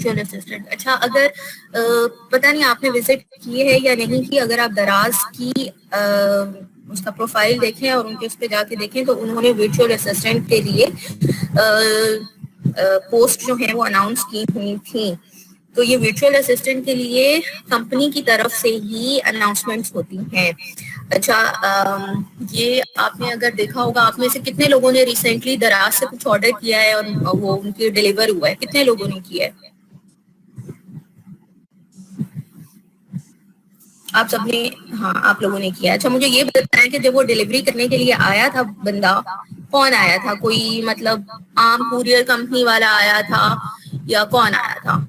Virtual assistant. اچھا اگر پتہ نہیں آپ نے وزٹ کی ہے یا نہیں کی, اگر آپ دراز کی اس کا پروفائل دیکھیں اور ان کے اس پہ جا کے دیکھیں تو انہوں نے ورچوئل اسسٹنٹ کے لیے پوسٹ جو ہیں وہ اناؤنس کی ہوئی تھیں. تو یہ ورچوئل اسسٹنٹ کے لیے کمپنی کی طرف سے ہی اناؤنسمنٹس ہوتی ہیں. اچھا یہ آپ نے اگر دیکھا ہوگا, آپ میں سے کتنے لوگوں نے ریسنٹلی دراز سے کچھ آرڈر کیا ہے اور وہ ان کی ڈیلیور ہوا ہے؟ کتنے لوگوں نے کیا ہے؟ آپ سب نے, ہاں آپ لوگوں نے کیا. اچھا مجھے یہ بتائیں کہ جب وہ ڈیلیوری کرنے کے لیے آیا تھا بندہ, کون آیا تھا؟ کوئی مطلب عام کوریئر کمپنی والا آیا تھا یا کون آیا تھا؟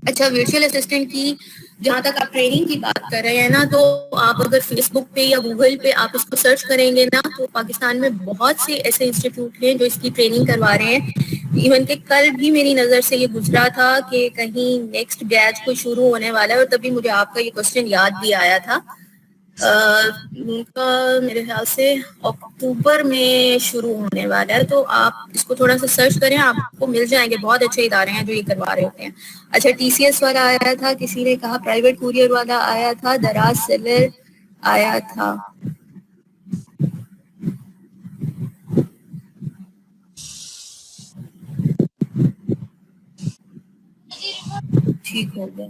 اچھا ورچوئل اسسٹنٹ کی جہاں تک آپ ٹریننگ کی بات کر رہے ہیں نا, تو آپ اگر فیس بک پہ یا گوگل پہ آپ اس کو سرچ کریں گے نا, تو پاکستان میں بہت سے ایسے انسٹیٹیوٹ ہیں جو اس کی ٹریننگ کروا رہے ہیں. ایون کہ کل بھی میری نظر سے یہ گزرا تھا کہ کہیں نیکسٹ بیچ کو شروع ہونے والا ہے, اور تبھی مجھے آپ کا یہ کوشچن یاد بھی آیا تھا. ان کا میرے خیال سے اکتوبر میں شروع ہونے والا ہے, تو آپ اس کو تھوڑا سا سرچ کریں, آپ کو مل جائیں گے. بہت اچھے ادارے ہیں جو یہ کروا رہے ہوتے ہیں. اچھا ٹی سی ایس والا آیا تھا, کسی نے کہا پرائیویٹ کوریئر والا آیا تھا, دراز سیلر آیا تھا. ٹھیک ہو گیا.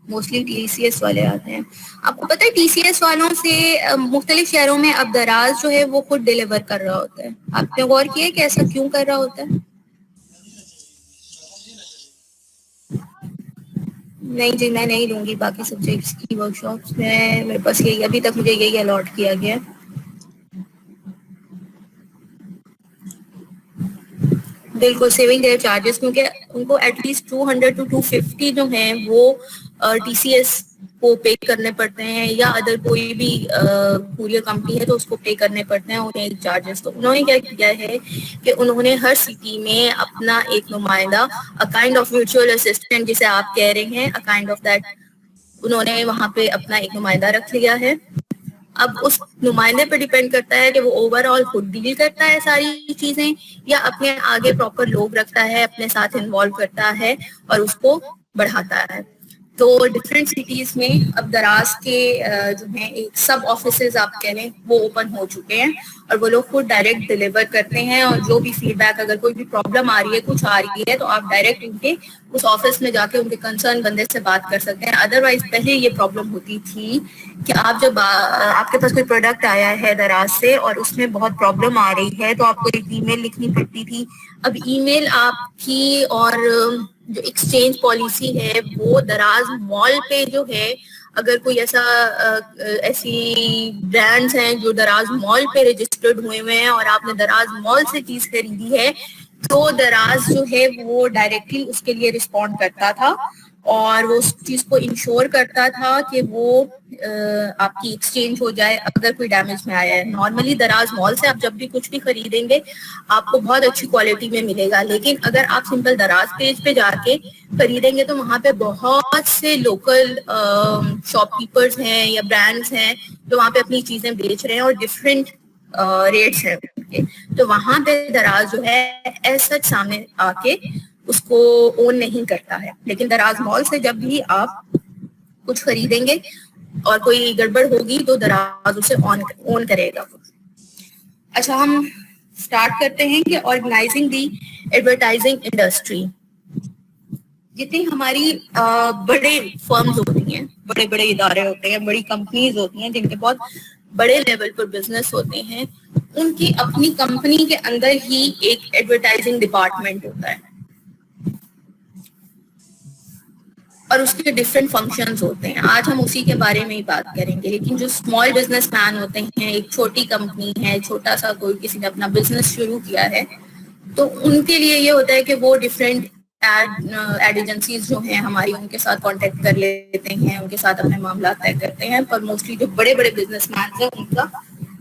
موسٹلی ٹی سی ایس والے آتے ہیں. آپ کو پتہ ہے ٹی سی ایس والوں سے مختلف شہروں میں اب دراز جو ہے وہ خود ڈیلیور کر رہا ہوتا ہے. آپ نے غور کیا کہ ایسا کیوں کر رہا ہوتا ہے؟ نہیں جی, میں نہیں لوں گی باقی سبجیکٹس کی ورک شاپس میں. میرے پاس یہی, ابھی تک مجھے یہی الاٹ کیا گیا. بالکل سیونگ دیئر چارجز, کیونکہ ان کو ایٹ لیسٹ 200 to 250 جو ہیں وہ ٹی سی ایس کو پے کرنے پڑتے ہیں, یا ادر کوئی بھی کوریئر کمپنی ہے تو اس کو پے کرنے پڑتے ہیں انہیں چارجز. تو انہوں نے کیا کیا ہے کہ انہوں نے ہر سٹی میں اپنا ایک نمائندہ, کائنڈ آف ورچوئل اسسٹنٹ جسے آپ کہہ رہے ہیں, کائنڈ آف دیٹ, انہوں نے وہاں پہ اپنا ایک نمائندہ رکھ لیا ہے. اب اس نمائندے پہ ڈیپینڈ کرتا ہے کہ وہ اوور آل خود ڈیل کرتا ہے ساری چیزیں, یا اپنے آگے پراپر لوگ رکھتا ہے, اپنے ساتھ انوالو کرتا ہے اور اس کو بڑھاتا ہے. تو ڈفرینٹ سٹیز میں اب دراز کے جو ہیں ایک سب آفیسز آپ کہہ لیں وہ اوپن ہو چکے ہیں, اور وہ لوگ خود ڈائریکٹ ڈلیور کرتے ہیں. اور جو بھی فیڈ بیک, اگر کوئی بھی پرابلم آ رہی ہے, کچھ آ رہی ہے, تو آپ ڈائریکٹ ان کے اس آفس میں جا کے ان کے کنسرن بندے سے بات کر سکتے ہیں. ادروائز پہلے یہ پرابلم ہوتی تھی کہ آپ جب آپ کے پاس کوئی پروڈکٹ آیا ہے دراز سے اور اس میں بہت پرابلم آ رہی ہے, تو آپ کو ایک ای میل لکھنی پڑتی تھی. اب ای میل آپ کی اور جو ایکسچینج پالیسی ہے وہ دراز مال پہ جو ہے, اگر کوئی ایسی برانڈز ہیں جو دراز مال پہ رجسٹرڈ ہوئے ہیں اور آپ نے دراز مال سے چیز خریدی ہے, تو دراز جو ہے وہ ڈائریکٹلی اس کے لیے رسپونڈ کرتا تھا, اور وہ اس چیز کو انشور کرتا تھا کہ وہ آپ کی ایکسچینج ہو جائے اگر کوئی ڈیمیج میں آیا ہے. نارملی دراز مال سے آپ جب بھی کچھ بھی خریدیں گے آپ کو بہت اچھی کوالٹی میں ملے گا, لیکن اگر آپ سمپل دراز پیج پہ جا کے خریدیں گے تو وہاں پہ بہت سے لوکل شاپ کیپرز ہیں یا برانڈس ہیں جو وہاں پہ اپنی چیزیں بیچ رہے ہیں, اور ڈفرینٹ ریٹس ہیں ان کے. تو وہاں پہ دراز جو ہے ایسا سامنے آ کے اس کو اون نہیں کرتا ہے. لیکن دراز مال سے جب بھی آپ کچھ خریدیں گے اور کوئی گڑبڑ ہوگی تو دراز اسے اون کرے گا. اچھا ہم اسٹارٹ کرتے ہیں کہ آرگنائزنگ دی ایڈورٹائزنگ انڈسٹری. جتنی ہماری بڑے فرمز ہوتی ہیں, بڑے بڑے ادارے ہوتے ہیں, بڑی کمپنیز ہوتی ہیں جن کے بہت بڑے لیول پر بزنس ہوتے ہیں, ان کی اپنی کمپنی کے اندر ہی ایک ایڈورٹائزنگ ڈپارٹمنٹ ہوتا ہے, اور اس کے ڈفرینٹ فنکشنز ہوتے ہیں. آج ہم اسی کے بارے میں ہی بات کریں گے. لیکن جو اسمال بزنس مین ہوتے ہیں, ایک چھوٹی کمپنی ہے, چھوٹا سا کوئی کسی نے اپنا بزنس شروع کیا ہے, تو ان کے لیے یہ ہوتا ہے کہ وہ ڈفرینٹ ایڈ ایجنسیز جو ہیں ہماری ان کے ساتھ کانٹیکٹ کر لیتے ہیں, ان کے ساتھ اپنے معاملات طے کرتے ہیں. پر موسٹلی جو بڑے بڑے بزنس مین ہیں ان کا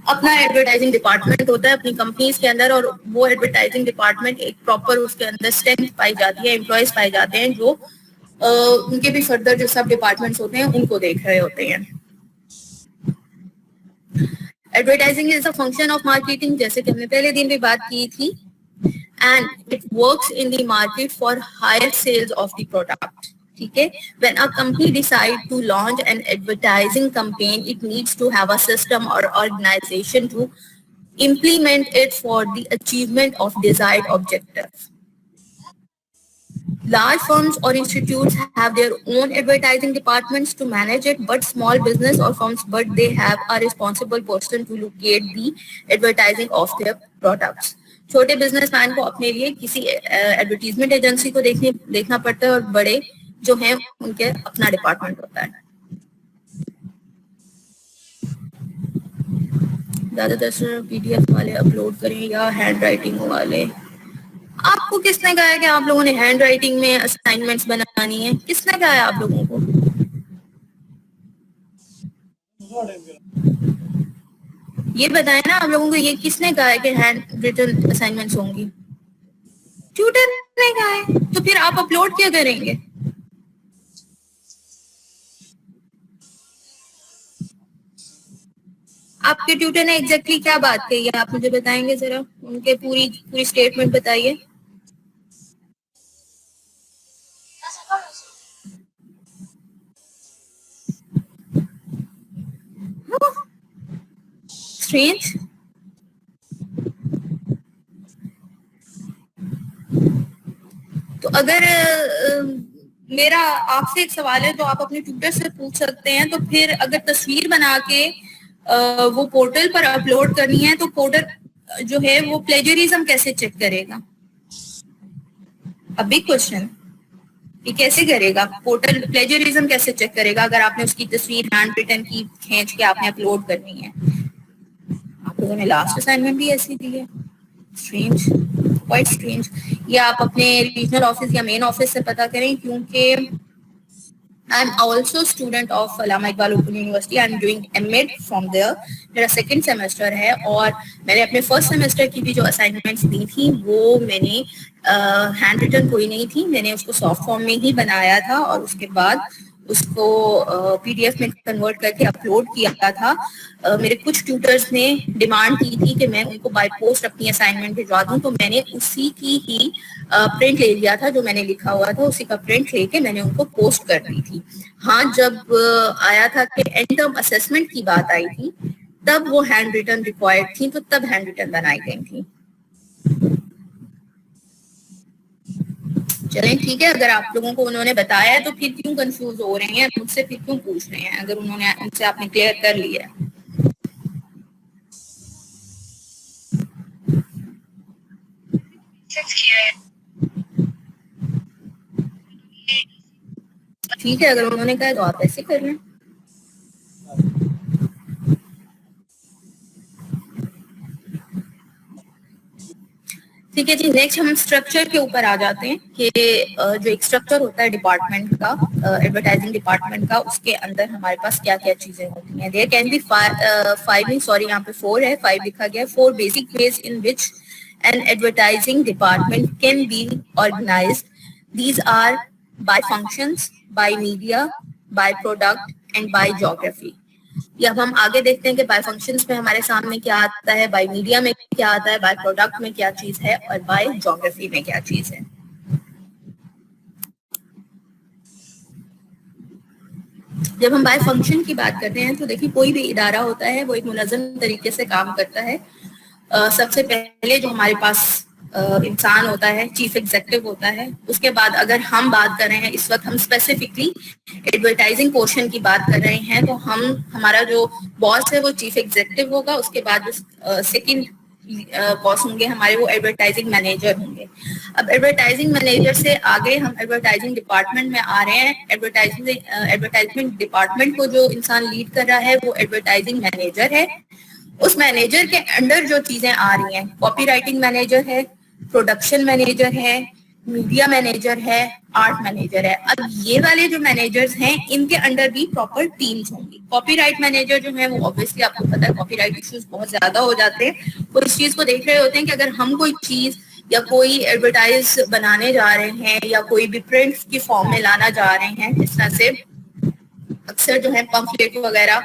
اپنا ایڈورٹائزنگ ڈپارٹمنٹ ہوتا ہے اپنی کمپنیز کے اندر, اور وہ ایڈورٹائزنگ ڈپارٹمنٹ ایک پراپر اس کے اندر اسٹرینتھ پائی جاتی ہے, امپلائز پائے جاتے ہیں جو ان کے بھی فردر جو سب ڈپارٹمنٹس ہوتے ہیں ان کو دیکھ رہے ہوتے ہیں. Advertising is a function of marketing, جیسے کہ ہم نے پہلے دن بھی بات کی تھی, and it works in the market for higher sales of the product. ٹھیک ہے, when a company decide to launch an advertising campaign, it needs to have a system or organization to implement it for the achievement of desired objective. Large firms or institutes have their own advertising departments to manage it, but small business or firms, but they have a responsible person to locate the advertising of their products. چھوٹے business man کو اپنے لیے کسی advertisement agency کو دیکھنا پڑتا ہے, اور بڑے جو ہیں ان کے اپنا ڈپارٹمنٹ ہوتا ہے. زیادہ تر پی ڈی ایف والے اپلوڈ کریں یا ہینڈ رائٹنگ والے. آپ کو کس نے کہا ہے کہ آپ لوگوں نے ہینڈ رائٹنگ میں اسائنمنٹس بنانی ہے؟ کس نے کہا ہے آپ لوگوں کو؟ یہ بتائیں نا, آپ لوگوں کو یہ کس نے کہا ہے کہ ہینڈ ریٹن اسائنمنٹس ہوں گی؟ ٹیوٹر نے کہا ہے. تو پھر آپ اپلوڈ کیا کریں گے؟ آپ کے ٹیوٹر نے ایگزیکٹلی کیا بات کہی ہے, آپ مجھے بتائیں گے ذرا, ان کے پوری اسٹیٹمنٹ بتائیے. اسٹرینج. تو اگر میرا آپ سے ایک سوال ہے تو آپ اپنے ٹیوٹر سے پوچھ سکتے ہیں. تو پھر اگر تصویر بنا کے وہ پورٹل پر اپلوڈ کرنی ہے تو پورٹل جو ہے وہ پلیجرزم کیسے چیک کرے گا؟ اب بگ کوشچن, یہ کیسے کرے گا؟ پورٹل پلیجرزم کیسے چیک کرے گا اگر آپ نے اس کی تصویر ہینڈ ریٹن کی کھینچ کے آپ نے اپلوڈ کرنی ہے؟ آپ لوگوں نے لاسٹ اسائنمنٹ بھی ایسی دی ہے. Strange, quite strange. یا آپ اپنے ریجنل آفس یا مین آفس سے پتا کریں, کیونکہ I am also student of Allama Iqbal open university. I am doing MAd from there. میرا سیکنڈ سیمسٹر ہے, اور میں نے اپنے فرسٹ سیمسٹر کی بھی جو اسائنمنٹس دی تھی وہ میں نے ہینڈ ریٹن کوئی نہیں تھی, میں نے اس کو سافٹ فارم میں ہی بنایا تھا, اور اس کے بعد اس کو پی ڈی ایف میں کنورٹ کر کے اپلوڈ کیا تھا. میرے کچھ ٹیوٹرز نے ڈیمانڈ کی تھی کہ میں ان کو بائی پوسٹ اپنی اسائنمنٹ بھجوا دوں, تو میں نے اسی کی ہی پرنٹ لے لیا تھا, جو میں نے لکھا ہوا تھا اسی کا پرنٹ لے کے میں نے ان کو پوسٹ کر دی تھی. ہاں, جب آیا تھا کہ اینڈ ٹرم اسسمنٹ کی بات آئی تھی تب وہ ہینڈ ریٹن ریکوائرڈ تھی, تو تب ہینڈ ریٹن بنائی گئی تھی. چلیں ٹھیک ہے, اگر آپ لوگوں کو انہوں نے بتایا ہے تو پھر کیوں کنفیوز ہو رہے ہیں مجھ سے, پھر کیوں پوچھ رہے ہیں اگر انہوں نے ان سے آپ نے کلیئر کر لیا ہے؟ ٹھیک ہے, اگر انہوں نے کہا تو آپ ایسے کر لیں. ٹھیک ہے جی, نیکسٹ ہم اسٹرکچر کے اوپر آ جاتے ہیں کہ جو ایک اسٹرکچر ہوتا ہے ڈپارٹمنٹ کا, ایڈورٹائزنگ ڈپارٹمنٹ کا, اس کے اندر ہمارے پاس کیا کیا چیزیں ہوتی ہیں. There can be five, sorry یہاں پہ 4 ہے, 5 لکھا گیا. 4 basic ways in which an advertising department can be organized. These are by functions, by media, by product and by geography. یہ اب ہم آگے دیکھتے ہیں کہ بائی فنکشنز میں ہمارے سامنے کیا آتا ہے, بائی میڈیا میں کیا آتا ہے, بائی پروڈکٹ میں کیا چیز ہے, اور بائی جیوگرافی میں کیا چیز ہے. جب ہم بائی فنکشن کی بات کرتے ہیں تو دیکھیے کوئی بھی ادارہ ہوتا ہے وہ ایک منظم طریقے سے کام کرتا ہے. سب سے پہلے جو ہمارے پاس انسان ہوتا ہے چیف ایگزیکٹو ہوتا ہے. اس کے بعد اگر ہم بات کر رہے ہیں اس وقت ہم اسپیسیفکلی ایڈورٹائزنگ پورشن کی بات کر رہے ہیں, تو ہمارا جو باس ہے وہ چیف ایگزیکٹو ہوگا. اس کے بعد جو سیکنڈ باس ہوں گے ہمارے وہ ایڈورٹائزنگ مینیجر ہوں گے. اب ایڈورٹائزنگ مینیجر سے آگے ہم ایڈورٹائزنگ ڈپارٹمنٹ میں آ رہے ہیں. ایڈورٹائزمنٹ ڈپارٹمنٹ کو جو انسان لیڈ کر رہا ہے وہ ایڈورٹائزنگ مینیجر ہے. اس مینیجر کے انڈر جو چیزیں آ رہی ہیں, کاپی رائٹنگ مینیجر ہے, پروڈکشن مینیجر ہے, میڈیا مینیجر ہے, آرٹ مینیجر ہے. اب یہ والے جو مینیجرز ہیں ان کے انڈر بھی پراپر ٹیمز ہوں گی. کاپی رائٹ مینیجر جو ہے وہ obviously آپ کو پتا ہے کاپی رائٹ ایشوز بہت زیادہ ہو جاتے ہیں. وہ اس چیز کو دیکھ رہے ہوتے ہیں کہ اگر ہم کوئی چیز یا کوئی ایڈورٹائز بنانے جا رہے ہیں یا کوئی بھی پرنٹ کی فارم میں لانا جا رہے ہیں, اس طرح سے اکثر جو ہے پمفلیٹ وغیرہ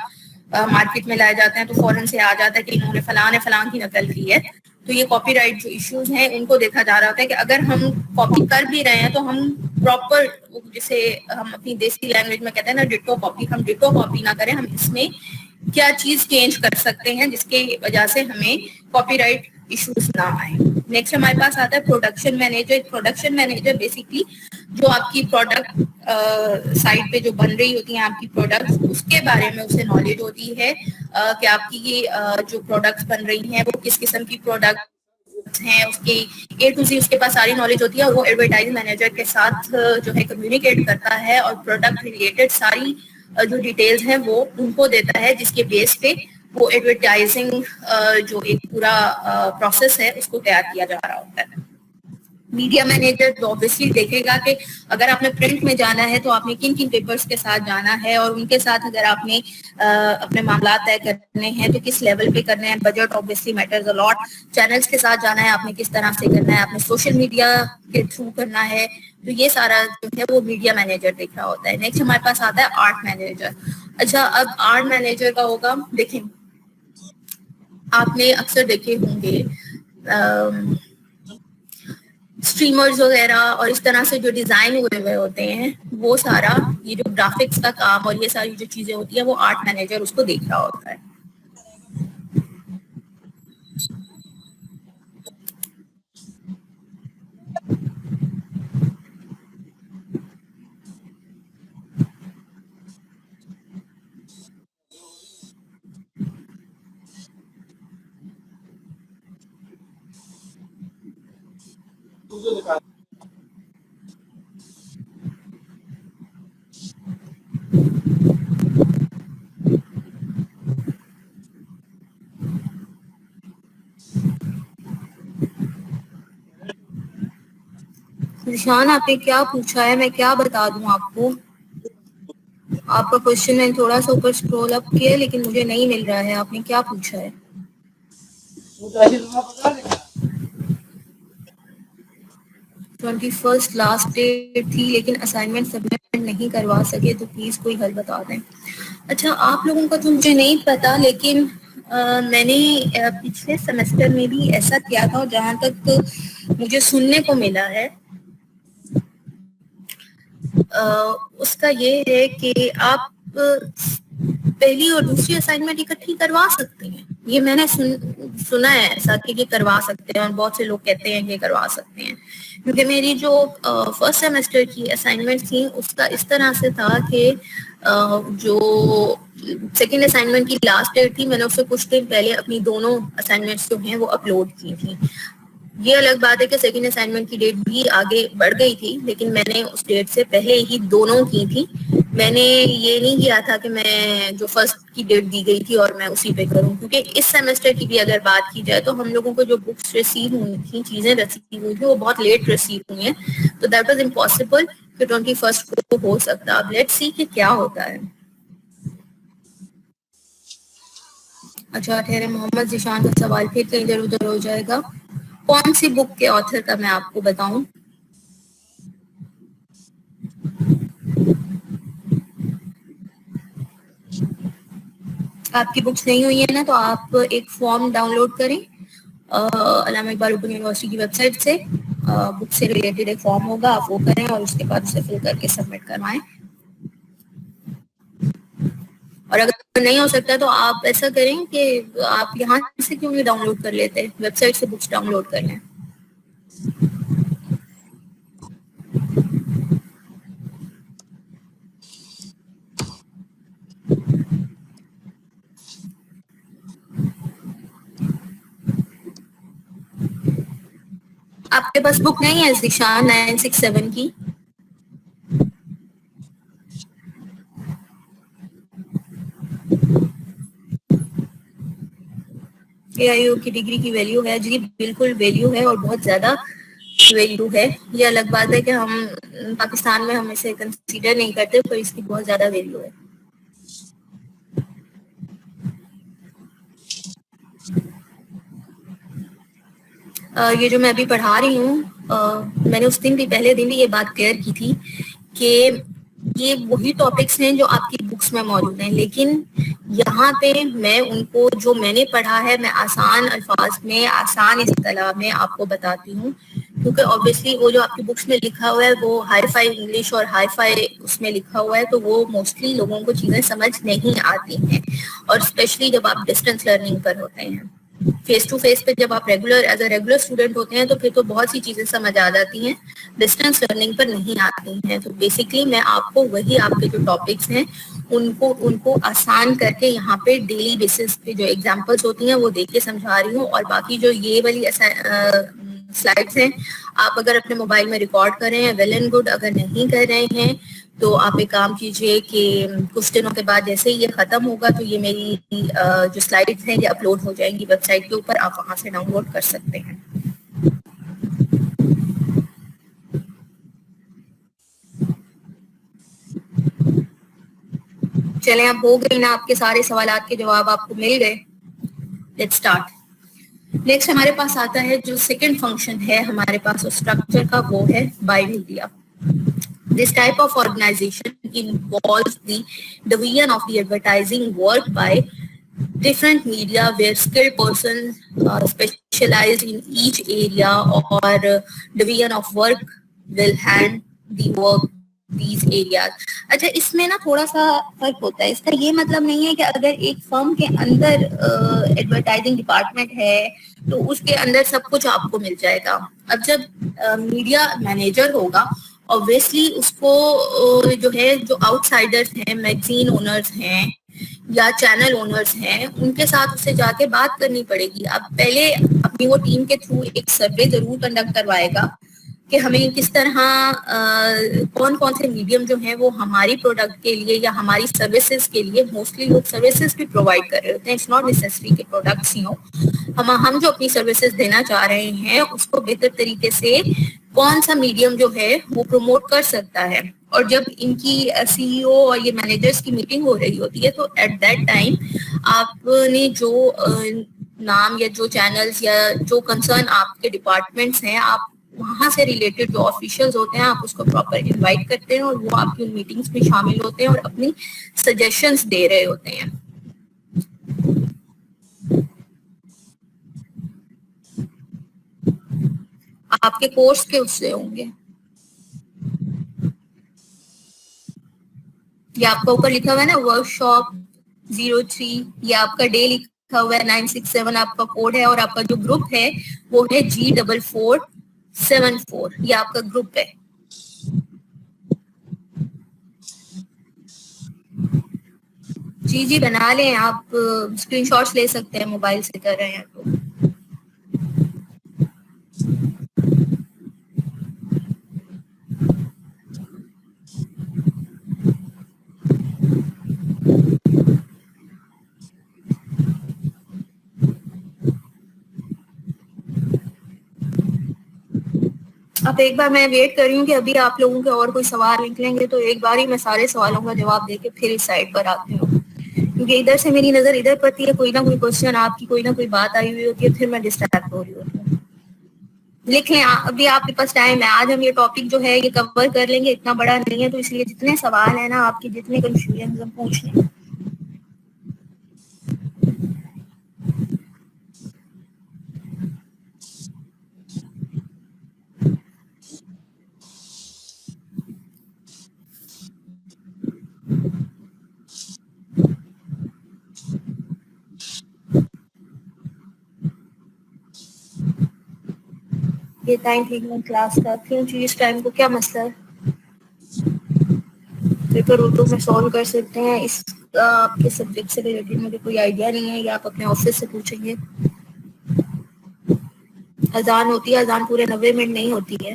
مارکیٹ میں لائے جاتے ہیں تو فوراً سے آ جاتا ہے کہ انہوں نے فلاں کی نقل کی ہے. تو یہ کاپی رائٹ جو ایشوز ہیں ان کو دیکھا جا رہا ہوتا ہے کہ اگر ہم کاپی کر بھی رہے ہیں تو ہم پراپر, جسے ہم اپنی دیسی لینگویج میں کہتے ہیں نا ڈٹو کاپی, ہم ڈٹو کاپی نہ کریں, ہم اس میں کیا چیز چینج کر سکتے ہیں جس کی وجہ سے ہمیں کاپی رائٹ ایشوز نہ آئیں. نیکسٹ ہمارے پاس آتا ہے production manager. Production manager basically جو آپ کی پروڈکٹ سائٹ پہ جو بن رہی ہوتی ہیں آپ کی پروڈکٹس, اس کے بارے میں اسے نالج ہوتی ہے کہ آپ کی یہ جو پروڈکٹس بن رہی ہیں وہ کس قسم کی پروڈکٹ ہیں, اس کی اے ٹو زی اس کے پاس ساری نالج ہوتی ہے. اور وہ ایڈورٹائز مینیجر کے ساتھ جو ہے کمیونیکیٹ کرتا ہے اور پروڈکٹ ریلیٹڈ ساری جو ڈیٹیلز ہیں وہ ان کو دیتا ہے, جس کے بیس پہ وہ ایڈورٹائزنگ جو ایک پورا پروسیس ہے اس کو تیار کیا جا رہا ہوتا ہے. میڈیا مینیجر تو آبویسلی دیکھے گا کہ اگر آپ نے پرنٹ میں جانا ہے تو آپ نے کن کن پیپرز کے ساتھ جانا ہے, اور ان کے ساتھ اگر آپ نے اپنے معاملات طے کرنے ہیں تو کس لیول پہ کرنے ہیں. بجٹ آبویسلی میٹرز اے لاٹ. چینلز کے ساتھ جانا ہے آپ نے کس طرح سے کرنا ہے, آپ نے سوشل میڈیا کے تھرو کرنا ہے, تو یہ سارا جو ہے وہ میڈیا مینیجر دیکھ رہا ہوتا ہے. نیکسٹ ہمارے پاس آتا ہے آرٹ مینیجر. اچھا, اب آرٹ مینیجر کا ہوگا, دیکھیں آپ نے اکثر دیکھے ہوں گے اسٹریمرز وغیرہ اور اس طرح سے جو ڈیزائن ہوئے ہوتے ہیں, وہ سارا یہ جو گرافکس کا کام اور یہ ساری جو چیزیں ہوتی ہیں وہ آرٹ مینیجر اس کو دیکھ رہا ہوتا ہے. نشان آپ نے کیا پوچھا ہے, میں کیا بتا دوں آپ کو. آپ کا کوشچن میں تھوڑا سا اوپر اسکرول اپ کیا لیکن مجھے نہیں مل رہا ہے. آپ نے کیا پوچھا ہے؟ 21 لاسٹ ڈیٹ تھی لیکن اسائنمنٹ سبمٹ نہیں کروا سکے, تو پلیز کوئی حل بتا دیں. اچھا, آپ لوگوں کا تو مجھے نہیں پتا, لیکن میں نے پچھلے سیمسٹر میں بھی ایسا کیا تھا, اور جہاں تک مجھے سننے کو ملا ہے اس کا یہ ہے کہ آپ پہلی اور دوسری اسائنمنٹ اکٹھی کروا سکتے ہیں. یہ میں نے سنا ہے ایسا کہ یہ کروا سکتے ہیں, اور بہت سے لوگ کہتے ہیں کہ کروا سکتے ہیں. کیونکہ میری جو فرسٹ سیمسٹر کی اسائنمنٹ تھی اس کا اس طرح سے تھا کہ جو سیکنڈ اسائنمنٹ کی لاسٹ ڈیٹ تھی, میں نے اس سے کچھ دن پہلے اپنی دونوں اسائنمنٹس جو ہیں وہ اپلوڈ کی تھی. یہ الگ بات ہے کہ سیکنڈ اسائنمنٹ کی ڈیٹ بھی آگے بڑھ گئی تھی, لیکن میں نے اس ڈیٹ سے پہلے ہی دونوں کی تھی. میں نے یہ نہیں کیا تھا کہ میں جو فرسٹ کی ڈیٹ دی گئی تھی اور میں اسی پہ کروں, کیونکہ اس سیمسٹر کی بھی اگر بات کی جائے تو ہم لوگوں کو جو بکس ریسیو ہوئی تھیں, چیزیں ریسیو ہوئی تھیں, وہ بہت لیٹ ریسیو ہوئی ہیں. تو دیٹ واز امپاسبل کہ 21 کو ہو سکتا. اب لیٹس سی کہ کیا ہوتا ہے. اچھا ٹھہرے, محمد ذیشان کا سوال پھر کہیں ادھر ادھر ہو جائے گا. کون سی بک کے آتھر کا میں آپ کو بتاؤں؟ آپ کی بکس نہیں ہوئی ہیں نا, تو آپ ایک فارم ڈاؤن لوڈ کریں علامہ اقبال اوپن یونیورسٹی کی ویب سائٹ سے. بک سے ریلیٹڈ ایک فارم ہوگا, آپ وہ کریں اور اس کے بعد اسے فل کر کے سبمٹ کروائیں. اور اگر نہیں ہو سکتا تو آپ ایسا کریں کہ آپ یہاں سے کیوں نہیں ڈاؤن لوڈ کر لیتے, ویب سائٹ سے بکس ڈاؤن لوڈ کر لیں. آپ کے پاس بک نہیں ہے ذیشان 967 کی؟ اے آئی او کی ڈگری کی ویلیو ہے جی, بالکل ویلیو ہے اور بہت زیادہ ویلیو ہے. یہ الگ بات ہے کہ ہم پاکستان میں ہم اسے کنسیڈر نہیں کرتے, پر اس کی بہت زیادہ ویلیو ہے. یہ جو میں ابھی پڑھا رہی ہوں, میں نے اس دن بھی پہلے دن بھی یہ بات کلیئر کی تھی کہ یہ وہی ٹاپکس ہیں جو آپ کی بکس میں موجود ہیں, لیکن یہاں پہ میں ان کو جو میں نے پڑھا ہے میں آسان الفاظ میں آسان اصطلاح میں آپ کو بتاتی ہوں، کیونکہ آبویسلی وہ جو آپ کی بکس میں لکھا ہوا ہے وہ ہائی فائی انگلش اور ہائی فائی اس میں لکھا ہوا ہے، تو وہ موسٹلی لوگوں کو چیزیں سمجھ نہیں آتی ہیں، اور اسپیشلی جب آپ ڈسٹینس لرننگ پر ہوتے ہیں. فیس ٹو فیس پہ جب آپ regular as a regular student ہوتے ہیں تو پھر تو بہت سی چیزیں سمجھ آ جاتی ہیں، ڈسٹینس لرننگ پر نہیں آتی ہیں. تو بیسکلی میں آپ کو وہی آپ کے جو ٹاپکس ہیں ان کو آسان کر کے یہاں پہ ڈیلی بیسس پہ جو ایگزامپلس ہوتی ہیں وہ دیکھ کے سمجھا رہی ہوں. اور باقی جو یہ والی سلائڈس ہیں آپ اگر اپنے موبائل میں ریکارڈ کر رہے ہیں ویل اینڈ گڈ، اگر نہیں کر رہے ہیں تو آپ ایک کام کیجئے کہ کچھ دنوں کے بعد جیسے ہی یہ ختم ہوگا تو یہ میری جو سلائڈس ہیں یہ اپلوڈ ہو جائیں گی ویب سائٹ کے اوپر، آپ وہاں سے ڈاؤن لوڈ کر سکتے ہیں. چلیں اب ہو گئی نا آپ کے سارے سوالات کے جواب آپ کو مل گئے. Let's start. نیکسٹ ہمارے پاس آتا ہے جو سیکنڈ فنکشن ہے ہمارے پاس اسٹرکچر کا، وہ ہے by media. This type of organization involves the division of the advertising work by different media where skilled persons specialized in each area or division of work will hand the work these areas. اچھا اس میں نا تھوڑا سا فرق ہوتا ہے. اس کا یہ مطلب نہیں ہے کہ اگر ایک فرم کے اندر ایڈورٹائزنگ ڈپارٹمنٹ ہے تو اس کے اندر سب کچھ آپ کو مل جائے گا. اب جب میڈیا مینیجر ہوگا obviously اس کو جو ہے جو آؤٹ سائڈرز ہیں، میگزین اونرز ہیں یا چینل اونرز ہیں، ان کے ساتھ اسے جا کے بات کرنی پڑے گی. اب پہلے اپنی وہ ٹیم کے تھرو ایک سروے ضرور کنڈکٹ کروائے گا کہ ہمیں کس طرح کون کون سے میڈیم جو ہیں وہ ہماری پروڈکٹ کے لیے یا ہماری سروسز کے لیے، موسٹلی لوگ سروسز بھی پرووائڈ کر رہے ہوتے ہیں، اٹس ناٹ نیسیسری کہ پروڈکٹس ہی ہوں. ہم جو اپنی سروسز دینا چاہ رہے ہیں اس کو بہتر طریقے سے کون سا میڈیم جو ہے وہ پروموٹ کر سکتا ہے. اور جب ان کی سی ای او اور یہ مینیجرس کی میٹنگ ہو رہی ہوتی ہے تو ایٹ دیٹ ٹائم آپ نے جو نام یا جو چینلز یا جو کنسرن آپ کے ڈپارٹمنٹس ہیں، آپ وہاں سے ریلیٹڈ جو آفیشلز ہوتے ہیں آپ اس کو پراپر انوائٹ کرتے ہیں اور وہ آپ کی ان میٹنگس میں شامل ہوتے ہیں اور اپنی سجیشنز دے رہے ہوتے ہیں. آپ کے کورس کے اس سے ہوں گے. یہ آپ کا اوپر لکھا ہوا ہے نا ورک شاپ 03، یہ آپ کا ڈے لکھا ہوا ہے 967 آپ کا کوڈ ہے، اور آپ کا جو گروپ ہے وہ ہے G4474، یہ آپ کا گروپ ہے. جی جی بنا لیں، آپ اسکرین شاٹس لے سکتے ہیں موبائل سے کر رہے ہیں تو. اب ایک بار میں ویٹ کر رہی ہوں کہ ابھی آپ لوگوں کے اور کوئی سوال نکلیں گے تو ایک بار ہی میں سارے سوالوں کا جواب دے کے پھر اس سائڈ پر آتی ہوں، کیونکہ ادھر سے میری نظر ادھر پڑتی ہے، کوئی نہ کوئی کوشچن آپ کی کوئی نہ کوئی بات آئی ہوئی ہوتی ہے، پھر میں ڈسٹریکٹ ہو رہی ہوتی ہوں. لکھ لیں ابھی آپ کے پاس ٹائم ہے. آج ہم یہ ٹاپک جو ہے یہ کور کر لیں گے، اتنا بڑا نہیں ہے، تو اس لیے جتنے سوال ہیں نا آپ کی، جتنے کنفیوژن ہم پوچھ لیں. یہ ٹائم ٹھیک نہیں کلاس کا کیوں چاہیے؟ اس ٹائم کو کیا مسئلہ ہے؟ پیپر اردو میں سالو کر سکتے ہیں. اس آپ کے سبجیکٹ سے ریلیٹڈ مجھے کوئی آئیڈیا نہیں ہے، یا آپ اپنے آفس سے پوچھیں گے. اذان ہوتی ہے، اذان پورے 90 منٹ نہیں ہوتی ہے.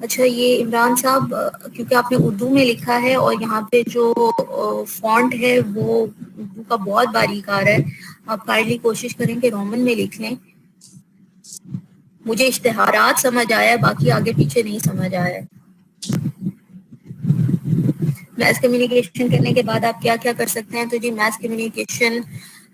اچھا یہ عمران صاحب، کیونکہ آپ نے اردو میں لکھا ہے اور یہاں پہ جو فونٹ ہے وہ اردو کا بہت باریک آ رہا ہے، آپ کائنڈلی کوشش کریں کہ رومن میں لکھ لیں. مجھے اشتہارات سمجھ آیا، باقی آگے پیچھے نہیں سمجھ آیا. میس کمیونیکیشن کرنے کے بعد آپ کیا کیا کر سکتے ہیں؟ تو جی میس کمیونیکیشن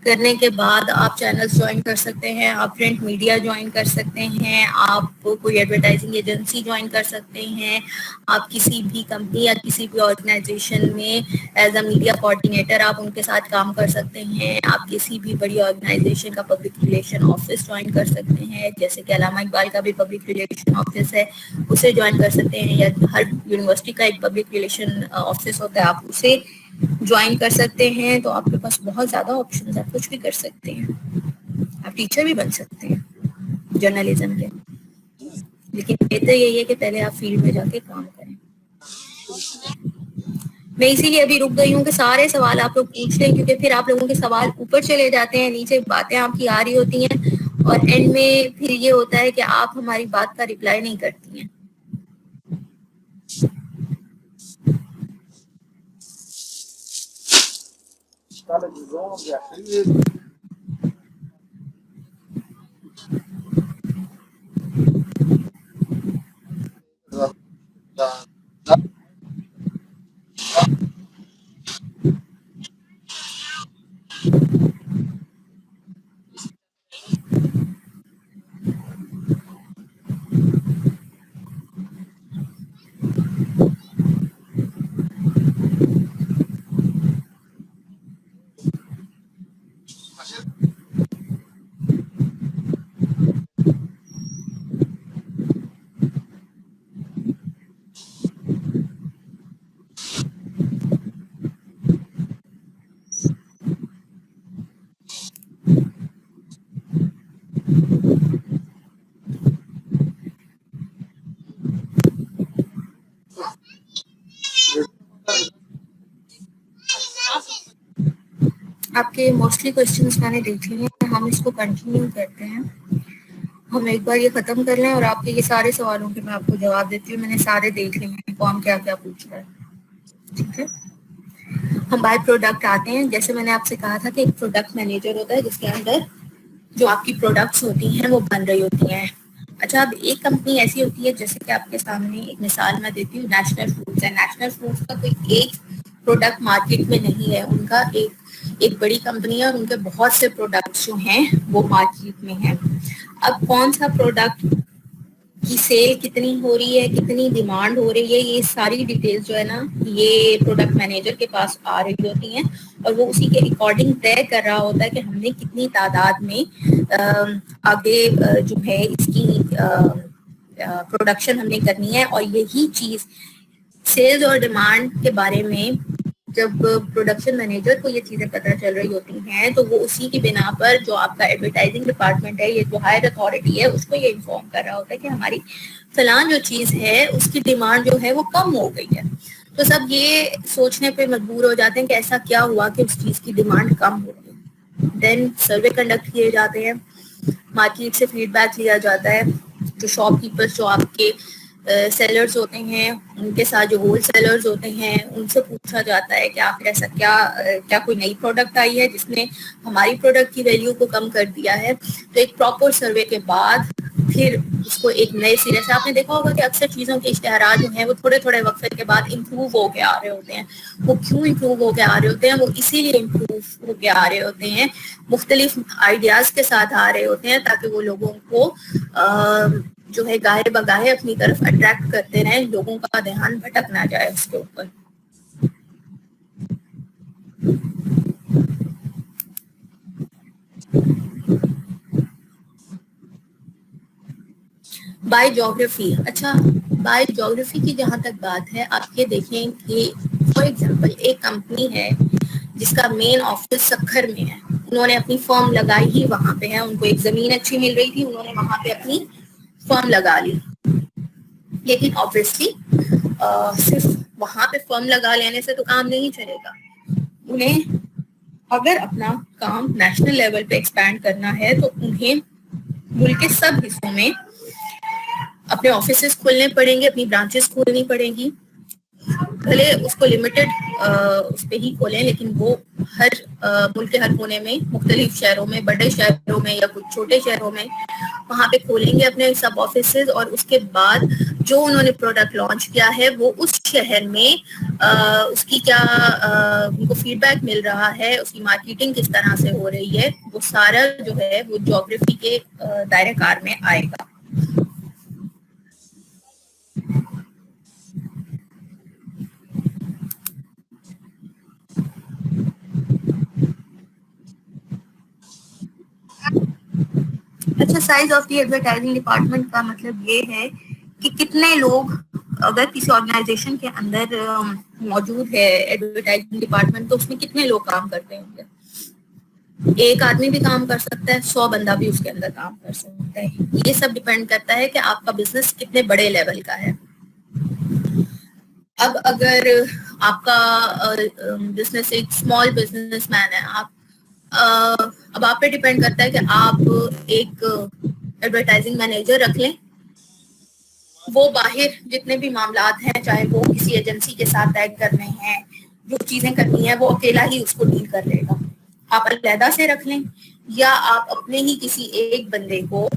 کرنے کے بعد آپ چینلز جوائن کر سکتے ہیں, آپ پرنٹ میڈیا جوائن کر سکتے ہیں, آپ کوئی ایڈورٹائزنگ ایجنسی جوائن کر سکتے ہیں, آپ کسی بھی کمپنی یا کسی بھی آرگنائزیشن میں ایز اے میڈیا کوآرڈینیٹر آپ ان کے ساتھ کام کر سکتے ہیں, آپ کسی بھی بڑی آرگنائزیشن کا پبلک ریلیشن آفس جوائن کر سکتے ہیں, جیسے کہ علامہ اقبال کا بھی پبلک ریلیشن آفس ہے, اسے جوائن کر سکتے ہیں, یا ہر یونیورسٹی کا ایک پبلک ریلیشن آفس ہوتا ہے, آپ اسے جوائن کر سکتے ہیں. تو آپ کے پاس بہت زیادہ آپشنز, آپ کچھ بھی کر سکتے ہیں, آپ ٹیچر بھی بن سکتے ہیں جرنلزم کے, لیکن بہتر یہی ہے کہ پہلے آپ فیلڈ میں جا کے کام کریں. میں اسی لیے ابھی رک گئی ہوں کہ سارے سوال آپ لوگ پوچھ لیں, کیونکہ پھر آپ لوگوں کے سوال اوپر چلے جاتے ہیں, نیچے باتیں آپ کی آ رہی ہوتی ہیں, اور اینڈ میں پھر یہ ہوتا ہے کہ آپ ہماری بات کا ریپلائی نہیں کرتی ہیں. آپ کے موسٹلی کوشچنس میں نے دیکھ لیے ہیں, ہم اس کو کنٹینیو کرتے ہیں. ہم ایک بار یہ ختم کر لیں اور آپ کے یہ سارے سوالوں کے میں آپ کو جواب دیتی ہوں. میں نے سارے دیکھ لیے ہیں کون کیا کیا پوچھ رہا ہے, ٹھیک ہے. ہم بائی پروڈکٹ آتے ہیں. جیسے میں نے آپ سے کہا تھا کہ ایک پروڈکٹ مینیجر ہوتا ہے جس کے اندر جو آپ کی پروڈکٹس ہوتی ہیں وہ بن رہی ہوتی ہیں. اچھا, اب ایک کمپنی ایسی ہوتی ہے, جیسے کہ آپ کے سامنے ایک مثال میں دیتی ہوں, نیشنل فوڈس ہے. نیشنل فوڈس کا کوئی ایک پروڈکٹ مارکیٹ میں نہیں ہے, ان کا ایک بڑی کمپنی ہے, اور ان کے بہت سے پروڈکٹس جو ہیں وہ مارکیٹ میں ہیں. اب کون سا پروڈکٹ کی سیل کتنی ہو رہی ہے, کتنی ڈیمانڈ ہو رہی ہے, یہ ساری ڈیٹیلز جو ہے نا یہ پروڈکٹ مینیجر کے پاس آ رہی ہوتی ہیں, اور وہ اسی کے اکارڈنگ طے کر رہا ہوتا ہے کہ ہم نے کتنی تعداد میں آگے جو ہے اس کی پروڈکشن ہم نے کرنی ہے. اور یہی چیز سیلز اور ڈیمانڈ کے بارے میں جب پروڈکشن مینیجر کو یہ چیزیں پتہ چل رہی ہوتی ہیں, تو وہ اسی کی بنا پر جو آپ کا ایڈورٹائزنگ ڈپارٹمنٹ ہے, یہ جو ہائر اتھارٹی ہے, اس کو یہ انفارم کر رہا ہوتا ہے کہ ہماری فلان جو چیز ہے اس کی ڈیمانڈ جو ہے وہ کم ہو گئی ہے. تو سب یہ سوچنے پہ مجبور ہو جاتے ہیں کہ ایسا کیا ہوا کہ اس چیز کی ڈیمانڈ کم ہو گئی. دین سروے کنڈکٹ کیے جاتے ہیں, مارکیٹ سے فیڈ بیک لیا جاتا ہے, جو شاپ کیپرز جو آپ کے سیلرز ہوتے ہیں ان کے ساتھ جو ہول سیلرز ہوتے ہیں ان سے پوچھا جاتا ہے کہ آپ ایسا کیا کوئی نئی پروڈکٹ آئی ہے جس نے ہماری پروڈکٹ کی ویلیو کو کم کر دیا ہے. تو ایک پراپر سروے کے بعد پھر اس کو ایک نئے سرے سے, آپ نے دیکھا ہوگا کہ اکثر چیزوں کے اشتہارات جو ہیں وہ تھوڑے تھوڑے وقفے کے بعد امپروو ہو کے آ رہے ہوتے ہیں. وہ کیوں امپروو ہو کے آ رہے ہوتے ہیں, وہ اسی لیے امپروو ہو کے آ رہے ہوتے ہیں, مختلف آئیڈیاز کے ساتھ آ رہے ہوتے ہیں, تاکہ وہ لوگوں کو جو ہے گاہے بگاہے اپنی طرف اٹریکٹ کرتے رہیں, لوگوں کا دھیان بھٹک نہ جائے اس کے اوپر. By geography. اچھا, بائی جیوگرافی کی جہاں تک بات ہے, آپ یہ دیکھیں کہ فار ایگزامپل ایک کمپنی ہے جس کا مین آفس سکھر میں ہے, انہوں نے اپنی فرم لگائی ہی وہاں پہ ہے, ان کو ایک زمین اچھی مل رہی تھی, انہوں نے وہاں پہ اپنی فرم لگا لی. لیکن obviously صرف وہاں پہ فرم لگا لینے سے تو کام نہیں چلے گا. انہیں اگر اپنا کام نیشنل لیول پہ ایکسپینڈ کرنا ہے تو انہیں ملک کے سب حصوں میں اپنے آفیسز کھولنے پڑیں گے, اپنی برانچز کھولنی پڑیں گی. بھلے اس کو لمیٹڈ اس پہ ہی کھولیں, لیکن وہ ہر ملک کے ہر کونے میں مختلف شہروں میں, بڑے شہروں میں یا کچھ چھوٹے شہروں میں وہاں پہ کھولیں گے اپنے سب آفیسز. اور اس کے بعد جو انہوں نے پروڈکٹ لانچ کیا ہے وہ اس شہر میں اس کی کیا ان کو فیڈ بیک مل رہا ہے, اس کی مارکیٹنگ کس طرح سے ہو رہی ہے, وہ سارا جو ہے وہ جیوگرافی کے دائرہ کار میں آئے گا. اچھا, size of the advertising department کا مطلب یہ ہے کہ کتنے لوگ اگر کسی آرگنائزیشن کے اندر موجود ہے ایڈورٹائزنگ ڈپارٹمنٹ, تو اس میں کتنے لوگ کام کرتے ہوں گے. ایک آدمی بھی کام کر سکتا ہے, 100 بندہ بھی اس کے اندر کام کر سکتا ہے. یہ سب ڈپینڈ کرتا ہے کہ آپ کا بزنس کتنے بڑے لیول کا ہے. اب اگر آپ کا بزنس ایک اسمال بزنس مین ہے, آپ اب آپ پہ ڈپینڈ کرتا ہے کہ آپ ایک ایڈورٹائزنگ مینیجر رکھ لیں. وہ باہر جتنے بھی معاملات ہیں, چاہے وہ کسی ایجنسی کے ساتھ طے کرنے ہیں, جو چیزیں کرنی ہیں وہ اکیلا ہی اس کو ڈیل کر لے گا. آپ علیحدہ سے رکھ لیں, یا آپ اپنے ہی کسی ایک بندے کو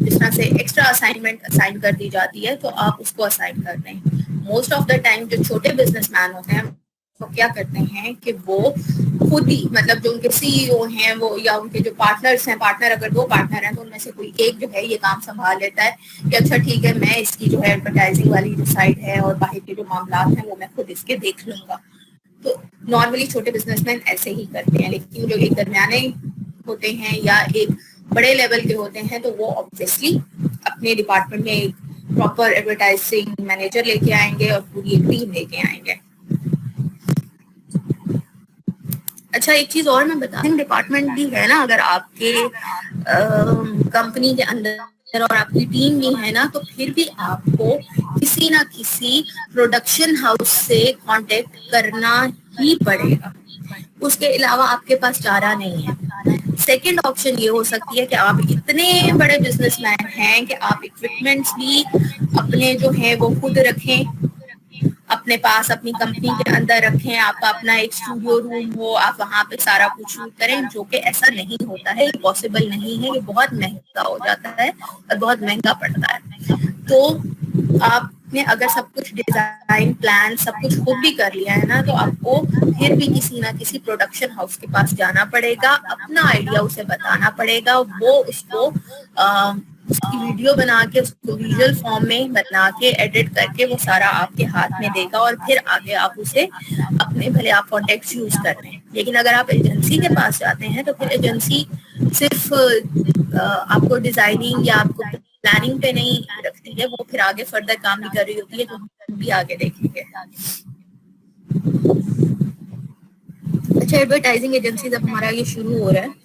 جس طرح سے ایکسٹرا اسائنمنٹ اسائن کر دی جاتی ہے تو آپ اس کو اسائن کر دیں. موسٹ آف دا ٹائم جو چھوٹے بزنس مین ہوتے ہیں وہ کیا کرتے ہیں کہ وہ خود ہی, مطلب جو ان کے سی ای او ہیں وہ, یا ان کے جو پارٹنرس ہیں, پارٹنر اگر 2 پارٹنر ہیں تو ان میں سے کوئی ایک جو ہے یہ کام سنبھال لیتا ہے کہ اچھا ٹھیک ہے, میں اس کی جو ہے ایڈورٹائزنگ والی جو سائٹ ہے اور باہر کے جو معاملات ہیں وہ میں خود اس کے دیکھ لوں گا. تو نارملی چھوٹے بزنس مین ایسے ہی کرتے ہیں. لیکن جو ایک درمیانے ہوتے ہیں یا ایک بڑے لیول کے ہوتے ہیں تو وہ obviously اپنے ڈپارٹمنٹ میں ایک پراپر ایڈورٹائزنگ مینیجر لے کے آئیں گے اور پوری ایک ٹیم لے کے آئیں گے. اچھا, ایک چیز اور میں بتا دوں, ڈپارٹمنٹ بھی ہے نا اگر آپ کے کمپنی کے اندر اور آپ کی ٹیم بھی ہے نا, تو پھر بھی آپ کو کسی نہ کسی پروڈکشن ہاؤس سے کانٹیکٹ کرنا ہی پڑے گا. اس کے علاوہ آپ کے پاس چارہ نہیں ہے. سیکنڈ آپشن یہ ہو سکتی ہے کہ آپ اتنے بڑے بزنس مین ہیں کہ آپ اکوپمنٹس بھی اپنے جو ہے وہ خود رکھیں, اپنے پاس اپنی کمپنی کے اندر رکھیں, آپ کا اپنا ایک اسٹوڈیو روم ہو, آپ وہاں پہ سارا کچھ شوٹ کریں, جو کہ ایسا نہیں ہوتا ہے, یہ پاسبل نہیں ہے, یہ بہت مہنگا ہو جاتا ہے اور بہت مہنگا پڑتا ہے. تو آپ نے اگر سب کچھ ڈیزائن پلان سب کچھ خود بھی کر لیا ہے نا, تو آپ کو پھر بھی کسی نہ کسی پروڈکشن ہاؤس کے پاس جانا پڑے گا, اپنا آئیڈیا اسے بتانا پڑے گا, وہ اس کو اس کی ویڈیو بنا کے, اس کو ویژول فارم میں بنا کے, ایڈٹ کر کے وہ سارا آپ کے ہاتھ میں دے گا, اور پھر آگے آپ اسے اپنے بھلے آپ کانٹیکٹ یوز کر لیں. لیکن اگر آپ ایجنسی کے پاس جاتے ہیں تو پھر ایجنسی صرف آپ کو ڈیزائننگ یا آپ کو پلاننگ پہ نہیں رکھتی ہے, وہ پھر آگے فردر کام بھی کر رہی ہوتی ہے, جو ہم بھی آگے دیکھیں گے. اچھا, ایڈورٹائزنگ ایجنسی جب ہمارا یہ شروع ہو رہا ہے,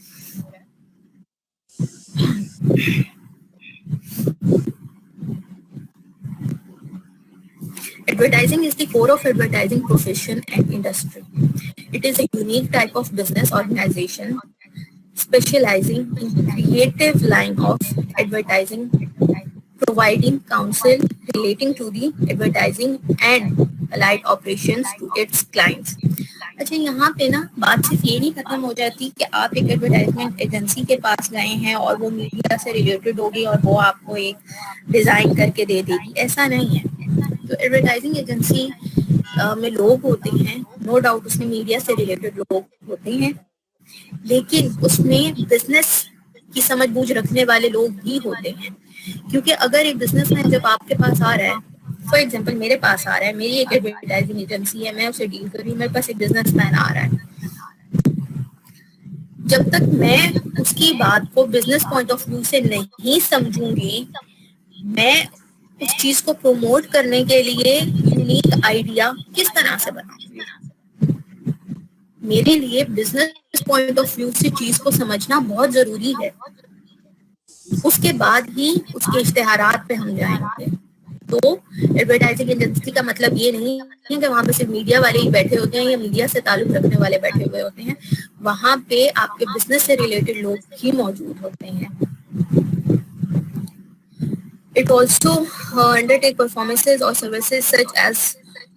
advertising is the core of advertising profession and industry. It is a unique type of business organization specializing in creative line of advertising, providing counsel relating to the advertising and allied operations to its clients. اچھا, یہاں پہ نا بات صرف یہ نہیں ختم ہو جاتی کہ آپ ایک ایڈورٹائزمنٹ ایجنسی کے پاس گئے ہیں اور وہ میڈیا سے ریلیٹڈ ہوگی اور وہ آپ کو ایک ڈیزائن کر کے دے دے گی, ایسا نہیں ہے. تو ایڈورٹائزنگ ایجنسی میں لوگ ہوتے ہیں, نو ڈاؤٹ اس میں میڈیا سے ریلیٹڈ لوگ ہوتے ہیں, لیکن اس میں بزنس کی سمجھ بوجھ رکھنے والے لوگ بھی ہوتے ہیں. کیونکہ اگر ایک بزنس مین جب آپ کے پاس آ رہا ہے, فار ایگزامپل میرے پاس آ رہا ہے, میری ایک ایڈورٹائزنگ ایجنسی ہے, میں اسے ڈیل کر رہی ہوں, میرے پاس ایک بزنس مین آ رہا ہے, جب تک میں اس کی بات کو بزنس پوائنٹ آف ویو سے نہیں سمجھوں گی, میں اس چیز کو پروموٹ کرنے کے لیے یونیک آئیڈیا کس طرح سے بناؤں گی. میرے لیے بزنس پوائنٹ آف ویو سے چیز کو سمجھنا بہت ضروری ہے, اس کے بعد ہی اس کے اشتہارات پہ ہم جائیں گے. تو ایڈورٹائزنگ ایجنسی کا مطلب یہ نہیں ہے کہ وہاں پہ صرف میڈیا والے ہی بیٹھے ہوتے ہیں یا میڈیا سے تعلق رکھنے والے بیٹھے ہوئے ہوتے ہیں, وہاں پہ آپ کے بزنس سے ریلیٹڈ لوگ ہی موجود ہوتے ہیں. It also undertake performances or services such as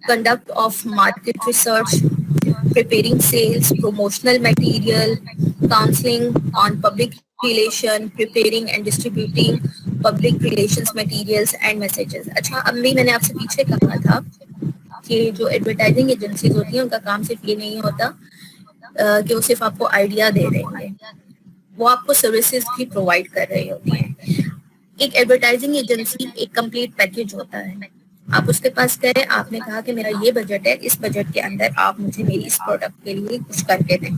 conduct of market research, preparing sales, promotional material, counseling on public relation, preparing and distributing public relations materials and messages. اچھا, اب بھی میں نے آپ سے پیچھے کہا تھا کہ جو ایڈورٹائزنگ ایجنسیز ہوتی ہیں ان کا کام صرف یہ نہیں ہوتا کہ وہ صرف آپ کو آئیڈیا دے رہے ہیں, وہ آپ کو سروسز بھی پرووائڈ کر رہی ہوتی ہیں. ایک ایڈورٹائزنگ ایجنسی ایک کمپلیٹ پیکج ہوتا ہے. آپ اس کے پاس گئے, آپ نے کہا کہ میرا یہ بجٹ ہے, اس بجٹ کے اندر آپ مجھے میری اس پروڈکٹ کے لیے کچھ کر کے دیں.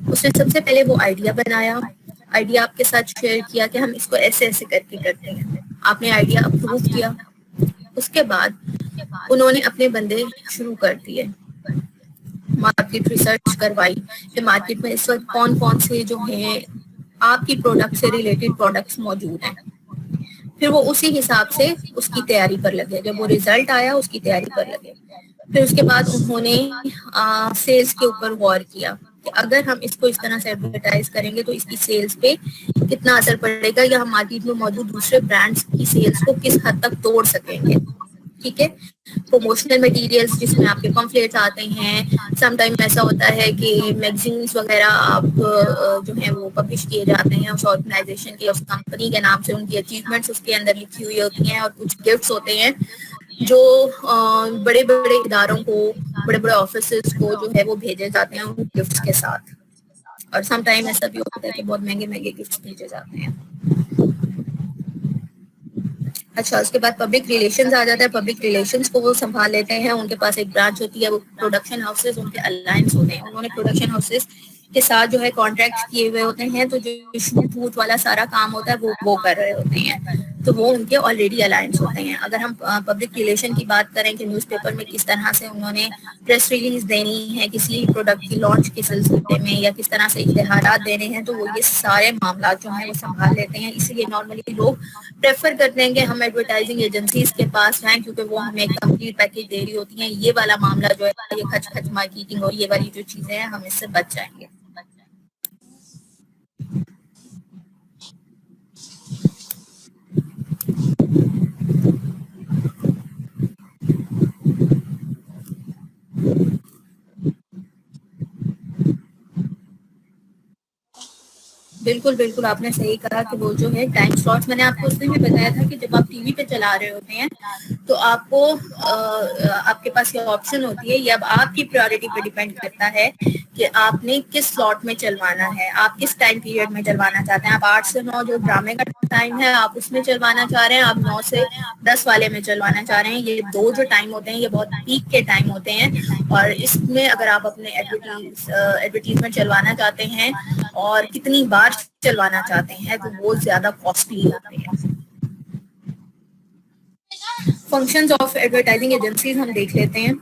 اس نے سب سے پہلے وہ آئیڈیا بنایا, آئیڈیا آپ کے ساتھ شیئر کیا کہ ہم اس کو ایسے ایسے کر کے کرتے ہیں, آپ نے آئیڈیا اپروو کیا. اس کے بعد انہوں نے اپنے بندے شروع کر دیے, مارکیٹ ریسرچ کروائی کہ مارکیٹ میں اس وقت کون کون سے جو ہیں آپ کی پروڈکٹ سے ریلیٹڈ پروڈکٹس موجود ہیں. پھر وہ اسی حساب سے اس کی تیاری پر لگے, جب وہ ریزلٹ آیا اس کی تیاری پر لگے. پھر اس کے بعد انہوں نے سیلز کے اوپر غور کیا کہ اگر ہم اس کو اس طرح سے ایڈورٹائز کریں گے تو اس کی سیلز پہ کتنا اثر پڑے گا, یا ہم مارکیٹ میں موجود دوسرے برانڈس کی سیلز کو کس حد تک توڑ سکیں گے. ٹھیک ہے, پروموشنل مٹیریلز جس میں آپ کے پمفلیٹس آتے ہیں, سم ٹائم ایسا ہوتا ہے کہ میگزینس وغیرہ آپ جو ہیں وہ پبلش کیے جاتے ہیں اس آرگنائزیشن کے, اس کمپنی کے نام سے, ان کی اچیومنٹس اس کے اندر لکھی ہوئی ہوتی ہیں, اور کچھ گفٹس ہوتے ہیں جو بڑے بڑے اداروں کو, بڑے بڑے آفیسز کو جو ہے وہ بھیجے جاتے ہیں ان گفٹس کے ساتھ. اور سم ٹائم ایسا بھی ہوتا ہے کہ بہت مہنگے مہنگے گفٹس بھیجے جاتے ہیں. اچھا, اس کے بعد پبلک ریلیشنز آ جاتا ہے. پبلک ریلیشنز کو وہ سنبھال لیتے ہیں, ان کے پاس ایک برانچ ہوتی ہے, وہ پروڈکشن ہاؤسز ان کے الائنس ہوتے ہیں, انہوں نے پروڈکشن ہاؤسز کے ساتھ جو ہے کانٹریکٹ کیے ہوئے ہوتے ہیں, تو جو شوٹ ووٹ والا سارا کام ہوتا ہے وہ کر رہے ہوتے ہیں, تو وہ ان کے آلریڈی الائنس ہوتے ہیں. اگر ہم پبلک ریلیشن کی بات کریں کہ نیوز پیپر میں کس طرح سے انہوں نے پریس ریلیز دینی ہے کسی پروڈکٹ کی لانچ کے سلسلے میں, یا کس طرح سے اشتہارات دینے ہیں, تو وہ یہ سارے معاملات جو ہیں وہ سنبھال لیتے ہیں. اسی لیے نارملی لوگ پریفر کرتے ہیں کہ ہم ایڈورٹائزنگ ایجنسیز کے پاس جائیں, کیونکہ وہ ہمیں کمپلیٹ پیکیج دے رہی ہوتی ہیں. یہ والا معاملہ جو ہے, یہ کھچ کھچ مارکیٹنگ اور یہ والی جو چیزیں ہیں, ہم اس سے بچ جائیں گے. بالکل بالکل, آپ نے صحیح کہا کہ وہ جو ہے ٹائم سلاٹس, میں نے آپ کو اس دن بھی بتایا تھا کہ جب آپ ٹی وی پہ چلا رہے ہوتے ہیں تو آپ کو آپ کے پاس یہ آپشن ہوتی ہے, یہ اب آپ کی پرائورٹی پہ ڈیپینڈ کرتا ہے کہ آپ نے کس سلاٹ میں چلوانا ہے, آپ کس ٹائم پیریڈ میں چلوانا چاہتے ہیں. آپ 8 سے 9 جو ڈرامے کا ٹائم ہے آپ اس میں چلوانا چاہ رہے ہیں, آپ 9 سے 10 والے میں چلوانا چاہ رہے ہیں. یہ دو جو ٹائم ہوتے ہیں یہ بہت پیک کے ٹائم ہوتے ہیں, اور اس میں اگر آپ اپنے ایڈورٹیزمنٹ چلوانا چاہتے ہیں اور کتنی بار چلوانا چاہتے ہیں تو وہ زیادہ کاسٹلی ہوتے ہیں. فنکشنز آف ایڈورٹائزنگ ایجنسیز ہم دیکھ لیتے ہیں.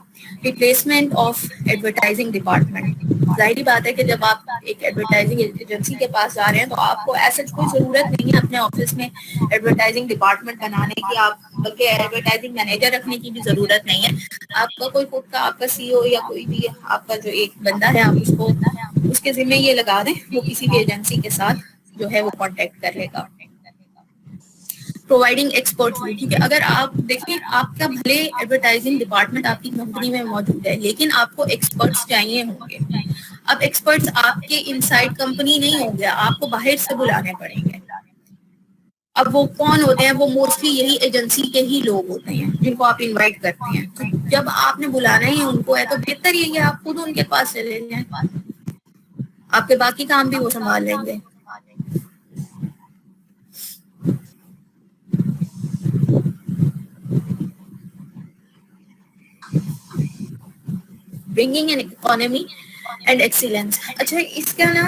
Replacement of advertising department. ظاہری بات ہے کہ جب آپ ایک ایڈورٹائزنگ ایجنسی کے پاس جا رہے ہیں تو آپ کو ایسا کوئی ضرورت نہیں ہے اپنے آفس میں ایڈورٹائزنگ ڈپارٹمنٹ بنانے کی, آپ بلکہ ایڈورٹائزنگ مینیجر رکھنے کی بھی ضرورت نہیں ہے. آپ کا کوئی خود کا, آپ کا سی او یا کوئی بھی آپ کا جو ایک بندہ ہے, آپ اس کو اس کے ذمہ یہ لگا دیں, وہ کسی بھی ایجنسی کے ساتھ جو ہے وہ کانٹیکٹ کر لے گا. پرووائڈنگ ایکسپرٹ ویو, کیونکہ اگر آپ دیکھیں آپ کا بھلے ایڈورٹائزنگ ڈپارٹمنٹ آپ کی کمپنی میں موجود ہے, لیکن آپ کو ایکسپرٹس چاہیے ہوں گے. اب ایکسپرٹس آپ کے ان سائڈ کمپنی نہیں ہوں گے, آپ کو باہر سے بلانے پڑیں گے. اب وہ کون ہوتے ہیں, وہ موسٹلی یہی ایجنسی کے ہی لوگ ہوتے ہیں جن کو آپ انوائٹ کرتے ہیں. تو جب آپ نے بلانا ہی ان کو ہے تو بہتر یہ کہ آپ خود ان کے پاس چلے جائیں, آپ کے باقی کام بھی وہ سنبھال لیں گے. Bringing an economy and excellence. اچھا, اس کا نا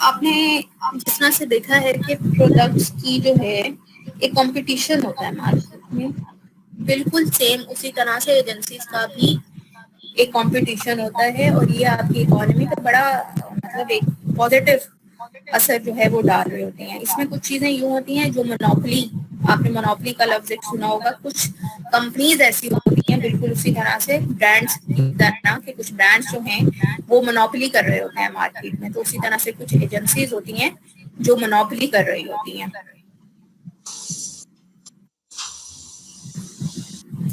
آپ نے جس طرح سے دیکھا ہے کہ پروڈکٹس کی جو ہے ایک کمپٹیشن ہوتا ہے مارکیٹ میں, بالکل سیم اسی طرح سے ایجنسیز کا بھی ایک کمپٹیشن ہوتا ہے, اور یہ آپ کی اکانومی کا بڑا مطلب ایک پازیٹیو اثر جو ہے وہ ڈال رہے ہوتے ہیں. اس میں کچھ چیزیں یوں ہوتی ہیں جو مونوپلی, آپ نے مونوپلی کا لفظ ایک سنا ہوگا, کچھ کمپنیز ایسی ہوتی ہیں بالکل اسی طرح سے برانڈس کی طرح کہ کچھ برانڈس جو ہیں وہ مونوپلی کر رہے ہوتے ہیں مارکیٹ میں, تو اسی طرح سے کچھ ایجنسیز ہوتی ہیں جو مونوپلی کر رہی ہوتی ہیں.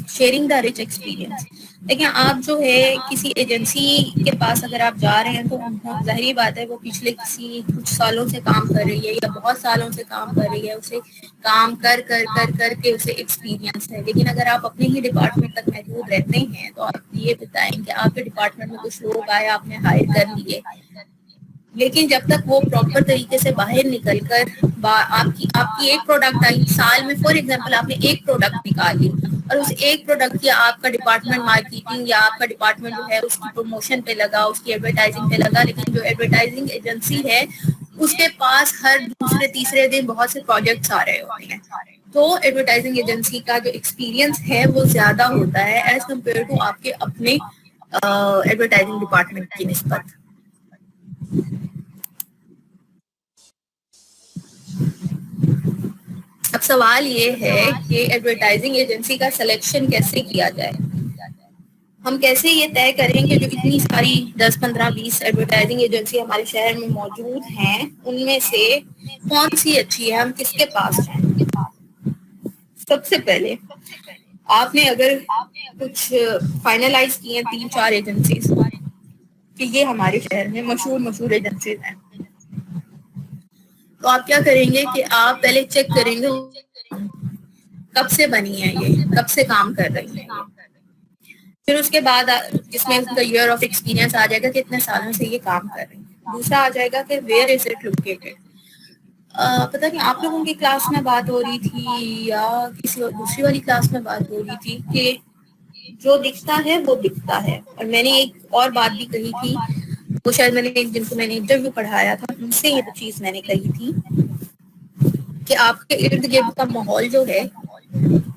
Sharing the rich experience. دیکھیں آپ جو ہے کسی ایجنسی کے پاس اگر آپ جا رہے ہیں تو ظاہری بات ہے وہ پچھلے کچھ سالوں سے کام کر رہی ہے یا بہت سالوں سے کام کر رہی ہے, اسے کام کر کر کر کر کے اسے ایکسپیرینس ہے. لیکن اگر آپ اپنے ہی ڈپارٹمنٹ تک محدود رہتے ہیں تو آپ یہ بتائیں کہ آپ کے ڈپارٹمنٹ میں کچھ لوگ آئے, آپ نے ہائر کر لیے, لیکن جب تک وہ پراپر طریقے سے باہر نکل کر آپ کی ایک پروڈکٹ آئی سال میں, فار ایگزامپل آپ نے ایک پروڈکٹ نکالی اور اس ایک پروڈکٹ کی آپ کا ڈپارٹمنٹ مارکیٹنگ یا آپ کا ڈپارٹمنٹ جو ہے اس کی پروموشن پہ لگا, اس کی ایڈورٹائزنگ پہ لگا, لیکن جو ایڈورٹائزنگ ایجنسی ہے اس کے پاس ہر دوسرے تیسرے دن بہت سے پروجیکٹس آ رہے ہوتے ہیں, تو ایڈورٹائزنگ ایجنسی کا جو ایکسپیرینس ہے وہ زیادہ ہوتا ہے ایز کمپیئر ٹو آپ کے اپنے ایڈورٹائزنگ ڈپارٹمنٹ کی نسبت. اب سوال یہ ہے کہ ایڈورٹائزنگ ایجنسی کا سلیکشن کیسے کیا جائے. ہم کیسے یہ طے کریں کہ جو اتنی ساری 10-15-20 ایڈورٹائزنگ ایجنسی ہمارے شہر میں موجود ہیں ان میں سے کون سی اچھی ہے, ہم کس کے پاس جائیں. سب سے پہلے آپ نے اگر کچھ فائنلائز کیے 3-4 ایجنسیز کہ یہ ہمارے شہر میں مشہور ایجنسیز ہیں, تو آپ کیا کریں گے کہ آپ پہلے چیک کریں گے کب سے بنی ہے, یہ کب سے کام کر رہی ہیں, پھر اس کے بعد جس میں ان کا ایئر آف ایکسپیرینس آ جائے گا کہ اتنے سالوں سے یہ کام کر رہے ہیں. دوسرا آ جائے گا کہ ویئر از اٹ لوکیٹڈ. پتہ نہیں آپ لوگوں کی کلاس میں بات ہو رہی تھی یا کسی دوسری والی کلاس میں بات ہو رہی تھی کہ جو دکھتا ہے وہ دکھتا ہے, اور میں نے ایک اور بات بھی کہی تھی, وہ شاید میں نے جن کو میں نے انٹرویو پڑھایا تھا ان سے یہ چیز میں نے کہی تھی کہ آپ کے ارد گرد کا ماحول جو ہے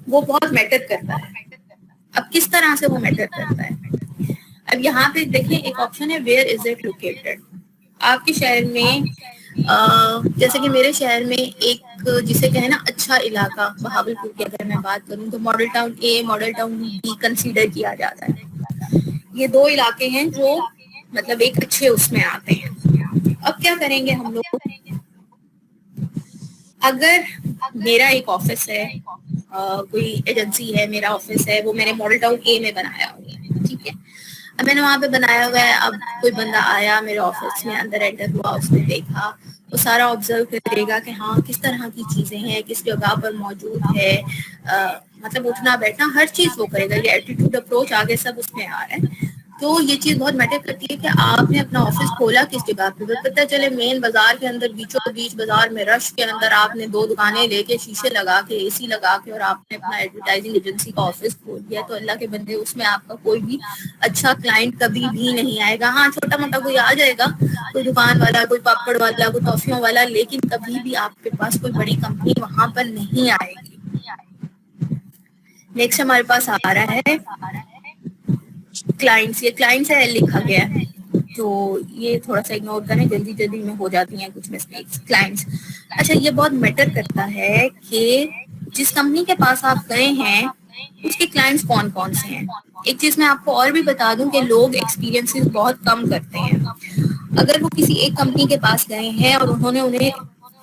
وہ بہت میٹر کرتا ہے. اب کس طرح سے وہ میٹر کرتا ہے, اب یہاں پہ دیکھیں ایک آپشن ہے ویئر از اٹ لوکیٹڈ. آپ کے شہر میں جیسے کہ میرے شہر میں ایک جسے کہیں نا اچھا علاقہ بہاول پور کی اگر میں بات کروں تو Model Town A, Model Town B consider کیا جاتا ہے. یہ دو علاقے ہیں جو مطلب ایک اچھے اس میں آتے ہیں. اب کیا کریں گے ہم لوگ, اگر میرا ایک آفس ہے, کوئی ایجنسی ہے, میرا آفس ہے, وہ میں نے ماڈل ٹاؤن اے میں بنایا ہوا ہے, ٹھیک ہے, اب میں نے وہاں پہ بنایا ہوا ہے. اب کوئی بندہ آیا میرے آفس میں, اندر انٹر ہوا, اس نے دیکھا, وہ سارا آبزرو کرے گا کہ ہاں کس طرح کی چیزیں ہیں, کس جگہ پر موجود ہے, مطلب اٹھنا بیٹھنا ہر چیز وہ کرے گا. یہ ایٹیٹیوڈ اپروچ آگے سب اس میں آ رہا ہے. تو یہ چیز بہت میٹر کرتی ہے کہ آپ نے اپنا آفس کھولا کس جگہ پہ. پتہ چلے مین بازار کے اندر بیچوں بیچ بازار میں رش کے اندر آپ نے 2 دکانیں لے کے, شیشے لگا کے, اے سی لگا کے, اور آپ نے اپنا ایڈورٹائزنگ ایجنسی کا آفس کھول دیا, تو اللہ کے بندے اس میں آپ کا کوئی بھی اچھا کلائنٹ کبھی بھی نہیں آئے گا. ہاں چھوٹا موٹا کوئی آ جائے گا, کوئی دکان والا, کوئی پاپڑ والا, کوئی ٹافیوں والا, لیکن کبھی بھی آپ کے پاس کوئی بڑی کمپنی وہاں پر نہیں آئے گی. نیکسٹ ہمارے پاس آ رہا ہے کلائنٹس. یہ کلائنٹس ہے لکھا گیا ہے تو یہ تھوڑا سا اگنور کریں, جلدی جلدی میں ہو جاتی ہیں کچھ مسٹیکس. کلائنٹس, اچھا یہ بہت میٹر کرتا ہے کہ جس کمپنی کے پاس آپ گئے ہیں اس کے کلائنٹس کون کون سے ہیں. ایک چیز میں آپ کو اور بھی بتا دوں کہ لوگ ایکسپیرینس بہت کم کرتے ہیں. اگر وہ کسی ایک کمپنی کے پاس گئے ہیں اور انہوں نے انہیں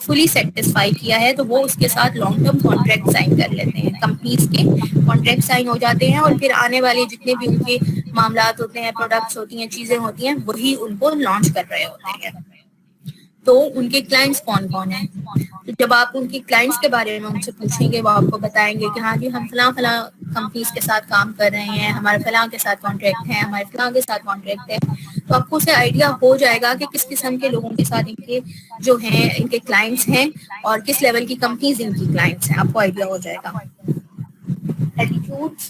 فلی سیٹسفائی کیا ہے تو وہ اس کے ساتھ لانگ ٹرم کانٹریکٹ سائن کر لیتے ہیں. کمپنیز کے کانٹریکٹ سائن ہو جاتے ہیں, اور پھر آنے والے جتنے بھی ان کے معاملات ہوتے ہیں, پروڈکٹس ہوتی ہیں, چیزیں ہوتی ہیں, وہی ان کو لانچ کر رہے ہوتے ہیں. تو ان کے کلائنٹس کون کون ہیں, تو جب آپ ان کے کلائنٹس کے بارے میں ان سے پوچھیں گے وہ آپ کو بتائیں گے کہ ہاں جی ہم فلاں فلاں کمپنیز کے ساتھ کام کر رہے ہیں, ہمارے فلاں کے ساتھ کانٹریکٹ ہے, ہمارے فلاں کے ساتھ کانٹریکٹ ہے. تو آپ کو اسے آئیڈیا ہو جائے گا کہ کس قسم کے لوگوں کے ساتھ ان کے جو ہیں ان کے کلائنٹس ہیں اور کس لیول کی کمپنیز ان کی کلائنٹس ہیں. آپ کو آئیڈیا ہو جائے گا. ایٹیٹیوڈ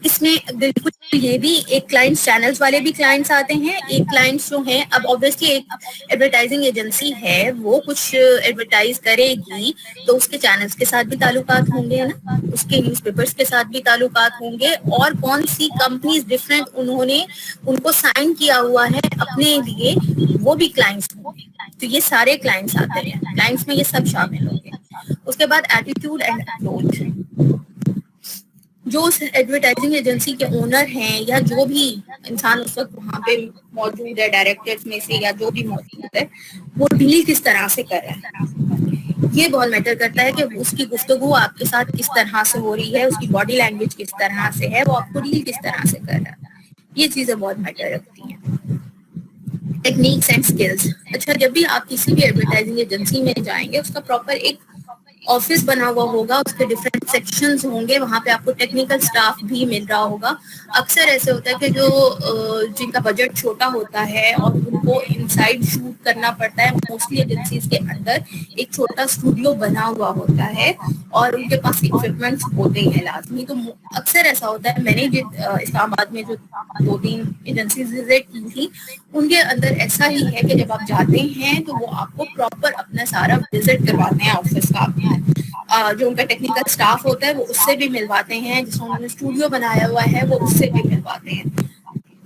اس میں بالکل یہ بھی ایک کلائنٹس چینلز والے بھی کلائنٹس آتے ہیں. ایک کلائنٹس جو ہیں, اب obviously ایک ایڈورٹائزنگ ایجنسی ہے وہ کچھ ایڈورٹائز کرے گی تو اس کے چینلز کے ساتھ بھی تعلقات ہوں گے نا, اس کے نیوز پیپرز کے ساتھ بھی تعلقات ہوں گے, اور کون سی کمپنیز ڈفرینٹ انہوں نے ان کو سائن کیا ہوا ہے اپنے لیے وہ بھی کلائنٹس ہوں گے. تو یہ سارے کلائنٹس آتے ہیں, کلائنٹس میں یہ سب شامل ہوں گے. اس کے بعد ایٹیٹیوڈ اینڈ اپروچ. جو اس ایڈورٹائزنگ ایجنسی کے اونر ہیں یا جو بھی انسان اس وقت وہاں پہ موجود ہے ڈائریکٹرز میں سے یا جو بھی موجود ہے, وہ ڈیل کس طرح سے کر رہے ہیں. یہ بہت میٹر کرتا ہے کہ اس کی گفتگو آپ کے ساتھ کس طرح سے ہو رہی ہے, اس کی باڈی لینگویج کس طرح سے ہے, وہ آپ کو ڈیل کس طرح سے کر رہا ہے. یہ چیزیں بہت میٹر رکھتی ہیں. Techniques and skills. اچھا, جب بھی آپ کسی بھی ایڈورٹائزنگ ایجنسی میں جائیں گے, اس کا پراپر ایک آفس بنا ہوا ہوگا, اس کے ڈفرینٹ سیکشنز ہوں گے, وہاں پہ آپ کو ٹیکنیکل اسٹاف بھی مل رہا ہوگا. اکثر ایسے ہوتا ہے کہ جو جن کا بجٹ چھوٹا ہوتا ہے اور ان کو ان سائڈ شوٹ کرنا پڑتا ہے, موسٹلی ایجنسیز کے اندر ایک چھوٹا اسٹوڈیو بنا ہوا ہوتا ہے اور ان کے پاس اکوپمنٹس ہوتے ہی ہیں لازمی. تو اکثر ایسا ہوتا ہے, میں نے اسلام آباد میں جو 2-3 ایجنسیز وزٹ کی تھی, ان کے اندر ایسا ہی ہے کہ جب آپ جاتے ہیں تو وہ آپ کو پراپر اپنا سارا وزٹ کرواتے ہیں آفس کا. جو ان کا ٹیکنیکل اسٹاف ہوتا ہے وہ اس سے بھی ملواتے ہیں, جس میں انہوں نے اسٹوڈیو بنایا ہوا ہے وہ اس سے بھی ملواتے ہیں.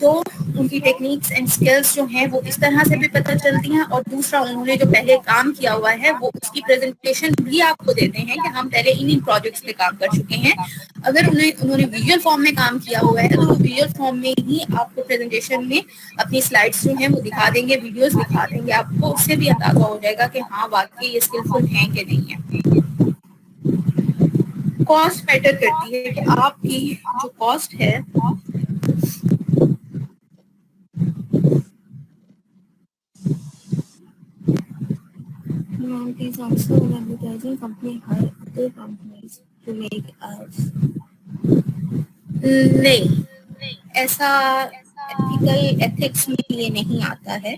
تو ان کی ٹیکنیکس اینڈ اسکلس جو ہیں وہ اس طرح سے بھی پتہ چلتی ہیں. اور دوسرا, انہوں نے جو پہلے کام کیا ہوا ہے وہ اس کی پریزنٹیشن بھی آپ کو دیتے ہیں کہ ہم پہلے انہی پروجیکٹس پہ کام کر چکے ہیں. اگر انہوں نے ویژول فارم میں کام کیا ہوا ہے تو وہ ویژول فارم میں ہی آپ کو پریزنٹیشن میں اپنی سلائڈس جو ہیں وہ دکھا دیں گے, ویڈیوز دکھا دیں گے. آپ کو اس سے بھی اندازہ ہو جائے گا کہ ہاں واقعی یہ اسکلفل ہیں کہ نہیں ہے. کاسٹ میٹر کرتی ہے کہ آپ کی جو کاسٹ ہے is also an advertising company hire other companies to make ads. نہیں, ایسا ایتھکس میں یہ نہیں آتا ہے,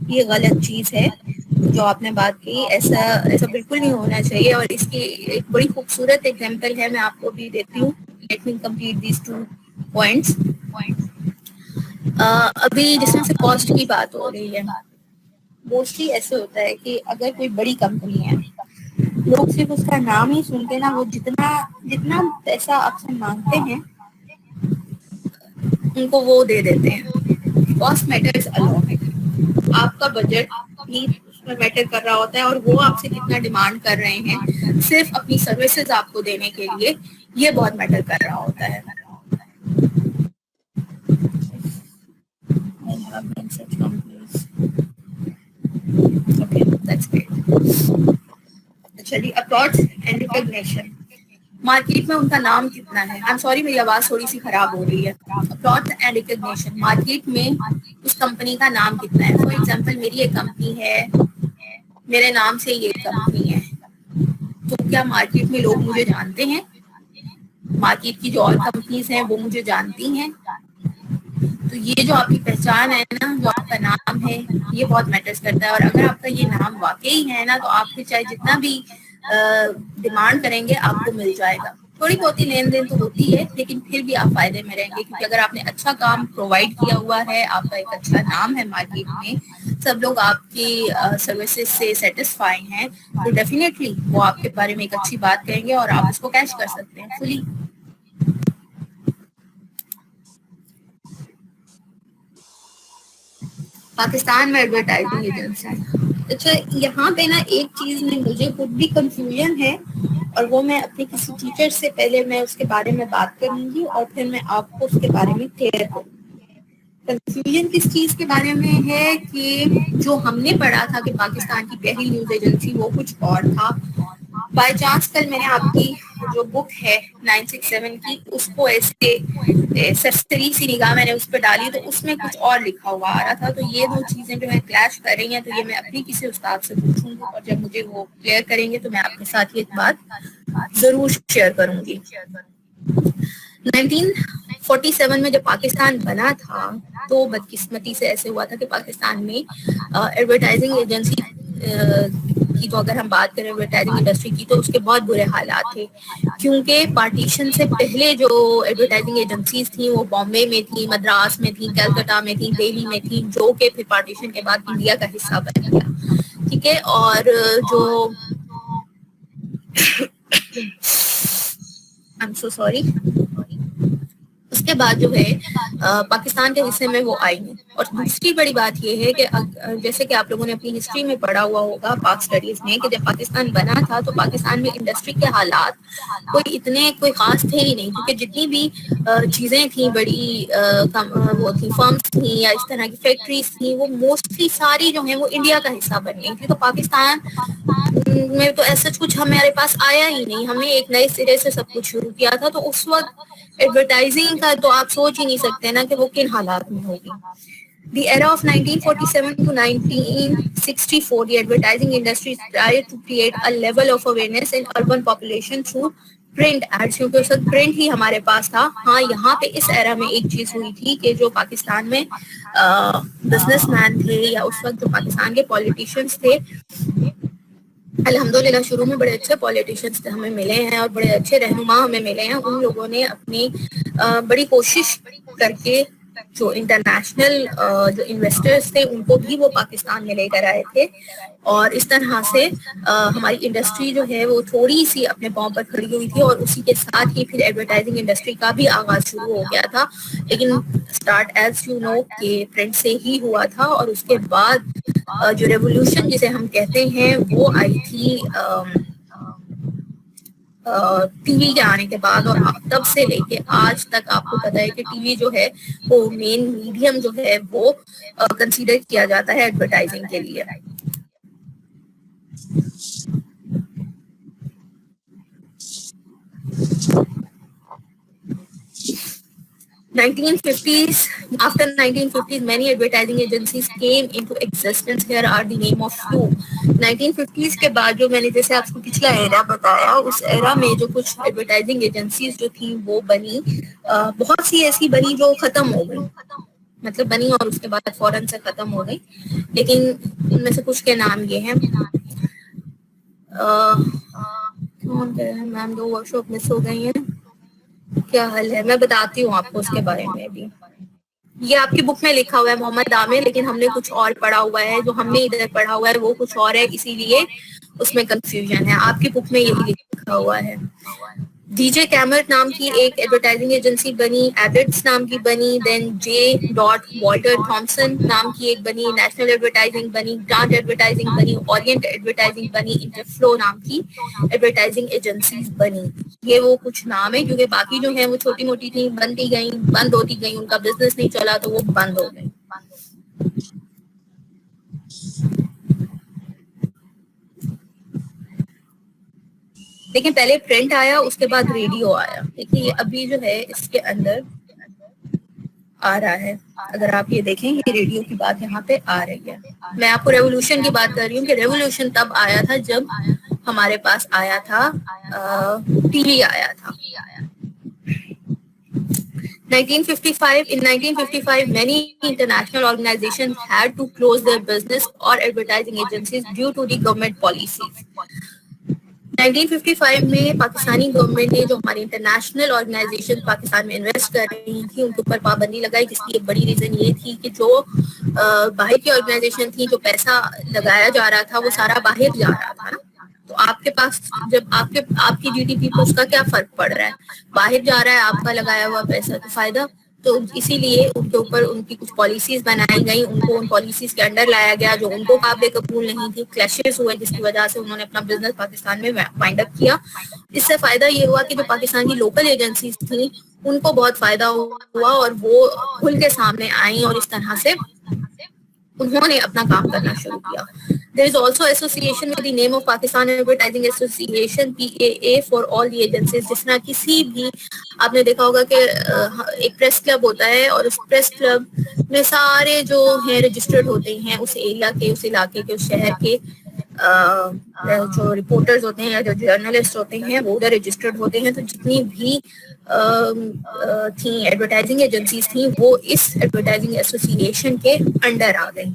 یہ غلط چیز ہے جو آپ نے بات کی. ایسا بالکل نہیں ہونا چاہیے. اور اس کی ایک بڑی خوبصورت ایگزامپل ہے, میں آپ کو بھی دیتی ہوں. Let me complete these 2 points. ابھی جس میں سے کاسٹ کی بات ہو رہی ہے, موسٹلی ایسے ہوتا ہے کہ اگر کوئی بڑی کمپنی ہے, لوگ صرف اس کا نام ہی سنتے نا, وہ جتنا پیسہ آپ سے مانگتے ہیں ان کو وہ دے دیتے ہیں. Cost matters a lot. آپ کا بجٹ بھی اس میں میٹر کر رہا ہوتا ہے, اور وہ آپ سے کتنا ڈیمانڈ کر رہے ہیں صرف اپنی سروسز آپ کو دینے کے لیے, یہ بہت میٹر کر رہا ہوتا ہے. Okay, that's great. چلیے, اپروچ اینڈ ریکگنیشن. مارکیٹ میں ان کا نام کتنا ہے. I'm sorry, میری آواز تھوڑی سی خراب ہو رہی ہے. Approach and recognition. مارکیٹ میں اس کمپنی کا نام کتنا ہے. فار ایگزامپل, میری ایک کمپنی ہے, میرے نام سے یہ کمپنی ہے, تو کیا مارکیٹ میں لوگ مجھے جانتے ہیں؟ مارکیٹ کی جو اور کمپنیز ہیں وہ مجھے جانتی ہیں. تو یہ جو آپ کی پہچان ہے نا, جو آپ کا نام ہے, یہ بہت میٹرز کرتا ہے. اور اگر آپ کا یہ نام واقعی ہے نا, تو آپ کے چاہے جتنا بھی ڈیمانڈ کریں گے آپ کو مل جائے گا. تھوڑی بہت ہی لین دین تو ہوتی ہے, لیکن پھر بھی آپ فائدے میں رہیں گے, کیونکہ اگر آپ نے اچھا کام پرووائڈ کیا ہوا ہے, آپ کا ایک اچھا نام ہے مارکیٹ میں, سب لوگ آپ کی سروسز سے سیٹسفائی ہیں, تو ڈیفینیٹلی وہ آپ کے بارے میں ایک اچھی بات کہیں گے اور آپ اس کو کیش کر سکتے ہیں فلی. پاکستان میں ایڈورٹائزنگ ایجنسی. اچھا, یہاں پہ نا ایک چیز میں مجھے خود بھی کنفیوژن ہے, اور وہ میں اپنے کسی ٹیچر سے پہلے میں اس کے بارے میں بات کروں گی, اور پھر میں آپ کو اس کے بارے میں کلیئر کروں گی. کنفیوژن کس چیز کے بارے میں ہے کہ جو ہم نے پڑھا تھا کہ پاکستان کی پہلی نیوز ایجنسی وہ کچھ اور تھا. بائی چانس کل میں نے آپ کی جو بک ہے 967 کی, اس کو ایسے سرسری سی نگاہ میں نے اس پہ ڈالی, تو اس میں کچھ اور لکھا ہوا آ رہا تھا. تو یہ دو چیزیں جو ہے کلیش کر رہی ہیں, تو یہ میں اپنی کسی استاد سے پوچھوں گی, اور جب مجھے وہ کلیئر کریں گے تو میں آپ کے ساتھ یہ بات ضرور شیئر کروں گی. 1947 میں جب پاکستان بنا تھا, تو بدقسمتی سے ایسے ہوا تھا کہ پاکستان میں ایڈورٹائزنگ ایجنسی کی, تو اگر ہم بات کریں ایڈورٹائزنگ انڈسٹری کی, تو اس کے بہت برے حالات تھے. کیونکہ پارٹیشن سے پہلے جو ایڈورٹائزنگ ایجنسیز تھیں وہ بامبے میں تھیں, مدراس میں تھیں, کلکتہ میں تھیں, دہلی میں تھیں, جو کہ پھر پارٹیشن کے بعد انڈیا کا حصہ بن گیا. ٹھیک ہے, اور جو I'm so sorry, اس کے بعد جو ہے پاکستان کے حصے میں وہ آئی ہیں. اور دوسری بڑی بات یہ ہے کہ جیسے کہ آپ لوگوں نے اپنی ہسٹری میں پڑھا ہوا ہوگا پاک اسٹڈیز میں, کہ جب پاکستان بنا تھا تو پاکستان میں انڈسٹری کے حالات کوئی خاص تھے ہی نہیں, کیونکہ جتنی بھی چیزیں تھیں, بڑی وہ تھیں فرمز تھیں یا اس طرح کی فیکٹریز تھیں, وہ موسٹلی ساری جو ہیں وہ انڈیا کا حصہ بن گئی تھی. تو پاکستان میں تو ایسا کچھ ہمارے پاس آیا ہی نہیں, ہم نے ایک نئے سرے سے سب کچھ شروع کیا تھا. تو اس وقت ایڈورٹائزنگ کا تو آپ سوچ ہی نہیں سکتے نا کہ وہ کن حالات میں ہوگی. The era of 1947 to 1964, the advertising industry tried to create a level of awareness in urban population through print ads. کیونکہ اس وقت پرنٹ ہی ہمارے پاس تھا. ہاں یہاں پہ اس ایرا میں ایک چیز ہوئی تھی کہ جو پاکستان میں بزنس مین تھے یا اس وقت جو پاکستان کے پولیٹیشینس تھے, الحمدللہ شروع میں بڑے اچھے پولیٹیشینس ہمیں ملے ہیں اور بڑے اچھے رہنما ہمیں ملے ہیں. ان لوگوں نے اپنی بڑی کوشش کر کے جو انٹرنیشنل جو انویسٹرز تھے ان کو بھی وہ پاکستان میں لے کر آئے تھے, اور اس طرح سے ہماری انڈسٹری جو ہے وہ تھوڑی سی اپنے پاؤں پر کھڑی ہوئی تھی. اور اسی کے ساتھ ہی پھر ایڈورٹائزنگ انڈسٹری کا بھی آغاز شروع ہو گیا تھا. لیکن اسٹارٹ ایز یو نو کہ پرنٹ سے ہی ہوا تھا, اور اس کے بعد جو ریولیوشن جسے ہم کہتے ہیں وہ آئی تھی ٹی وی کے آنے کے بعد. اور تب سے لے کے آج تک آپ کو پتا ہے کہ ٹی وی جو ہے وہ مین میڈیم جو ہے وہ کنسیڈر کیا جاتا ہے ایڈورٹائزنگ کے لیے. After 1950s, many advertising agencies came into existence. Here are the name of few. 1950s کے بعد جو میں نے جیسے آپ کو پچھلا ایرا بتایا, اس ایرا میں جو کچھ ایڈورٹائزنگ ایجنسیز جو تھیں وہ بنی, بہت سی ایسی بنی جو ختم ہو گئی, مطلب بنی اور اس کے بعد فوراً سے ختم ہو گئی. لیکن ان میں سے کچھ کے نام یہ ہیں. میم دو ورک شاپ مس ہو گئی ہیں, کیا حل ہے میں بتاتی ہوں آپ کو اس کے بارے میں بھی. یہ آپ کی بک میں لکھا ہوا ہے محمد عامر, لیکن ہم نے کچھ اور پڑھا ہوا ہے, جو ہم نے ادھر پڑھا ہوا ہے وہ کچھ اور ہے, اسی لیے اس میں کنفیوژن ہے. آپ کی بک میں یہی لکھا ہوا ہے. ڈی جے کیمرٹ نام کی ایک ایڈورٹائزنگ ایجنسی بنی, ایبٹس نام کی بنی, دین جے ڈاٹ والٹر تھامسن نام کی ایک بنی, نیشنل ایڈورٹائزنگ بنی, گرانٹ ایڈورٹائزنگ بنی, اورینٹ ایڈورٹائزنگ بنی, انٹرفلو نام کی ایڈورٹائزنگ ایجنسیز بنی. یہ وہ کچھ نام ہے, کیونکہ باقی جو ہیں وہ چھوٹی موٹی تھیں, بنتی گئیں, بند ہوتی گئیں, ان کا بزنس نہیں چلا تو وہ بند ہو گئے. لیکن پہلے پرنٹ آیا, اس کے بعد ریڈیو آیا. دیکھیے یہ ابھی جو ہے اس کے اندر آ رہا ہے, اگر آپ یہ دیکھیں یہ ریڈیو کی بات یہاں پہ آ رہی ہے. میں آپ کو ریولوشن کی بات کر رہی ہوں کہ ریولوشن تب آیا تھا جب ہمارے پاس آیا تھا ٹی وی آیا تھا. 1955, in 1955, many international organizations had to close their business or advertising agencies due to the government policies. 1955 میں پاکستانی گورنمنٹ نے جو ہماری انٹرنیشنل آرگنائزیشن پاکستان میں انویسٹ کر رہی تھی ان کے اوپر پابندی لگائی, جس کی ایک بڑی ریزن یہ تھی کہ جو باہر کی آرگنائزیشن تھی, جو پیسہ لگایا جا رہا تھا وہ سارا باہر جا رہا تھا نا. تو آپ کے پاس جب آپ کی جی ڈی پی پہ اس کا کیا فرق پڑ رہا ہے, باہر جا رہا ہے آپ کا لگایا ہوا پیسہ تو فائدہ. تو اسی لیے ان کے اوپر ان کی کچھ پالیسیز بنائی گئی, ان کو ان پالیسیز کے انڈر لایا گیا جو ان کو قابل قبول نہیں تھی. کلیشز ہوئے جس کی وجہ سے انہوں نے اپنا بزنس پاکستان میں وائنڈ اپ کیا. اس سے فائدہ یہ ہوا کہ جو پاکستان کی لوکل ایجنسیز تھیں ان کو بہت فائدہ ہوا, اور وہ کھل کے سامنے آئیں, اور اس طرح سے انہوں نے اپنا کام کرنا شروع کیا. There is also association with the name of Pakistan Advertising Association, PAA, for all the agencies. جس طرح کسی بھی آپ نے دیکھا ہوگا کہ ایک پریس کلب ہوتا ہے, اور اس پریس کلب میں سارے جو ہیں رجسٹرڈ ہوتے ہیں اس ایریا کے, اس علاقے کے, اس شہر کے جو رپورٹرز ہوتے ہیں یا جو جرنلسٹ ہوتے ہیں وہ ادھر رجسٹرڈ ہوتے ہیں. تو جتنی بھی تھیں ایڈورٹائزنگ ایجنسیز تھیں وہ اس ایڈورٹائزنگ ایسوسی ایشن کے انڈر آ گئی.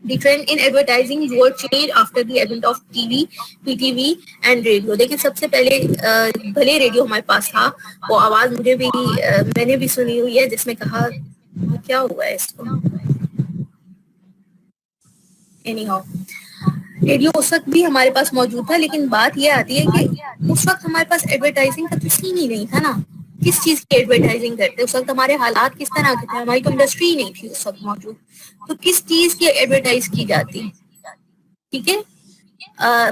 The trend in advertising was changed after the advent of TV, PTV and radio. دیکھیں سب سے پہلے بھلے ریڈیو ہمارے پاس تھا, وہ آواز مجھے بھی میں نے بھی سنی ہوئی ہے جس میں کہا کیا ہوا ہے اس کو. Anyhow, ریڈیو اس وقت بھی ہمارے پاس موجود تھا, لیکن بات یہ آتی ہے کہ اس وقت ہمارے پاس ایڈورٹائزنگ کا تو سین ہی نہیں تھا نا. کس چیز کی ایڈورٹائزنگ کرتے اس وقت, ہمارے حالات کس طرح کے تھے, ہماری تو انڈسٹری ہی نہیں تھی اس وقت موجود, تو کس چیز کی ایڈورٹائز کی جاتی. ٹھیک ہے,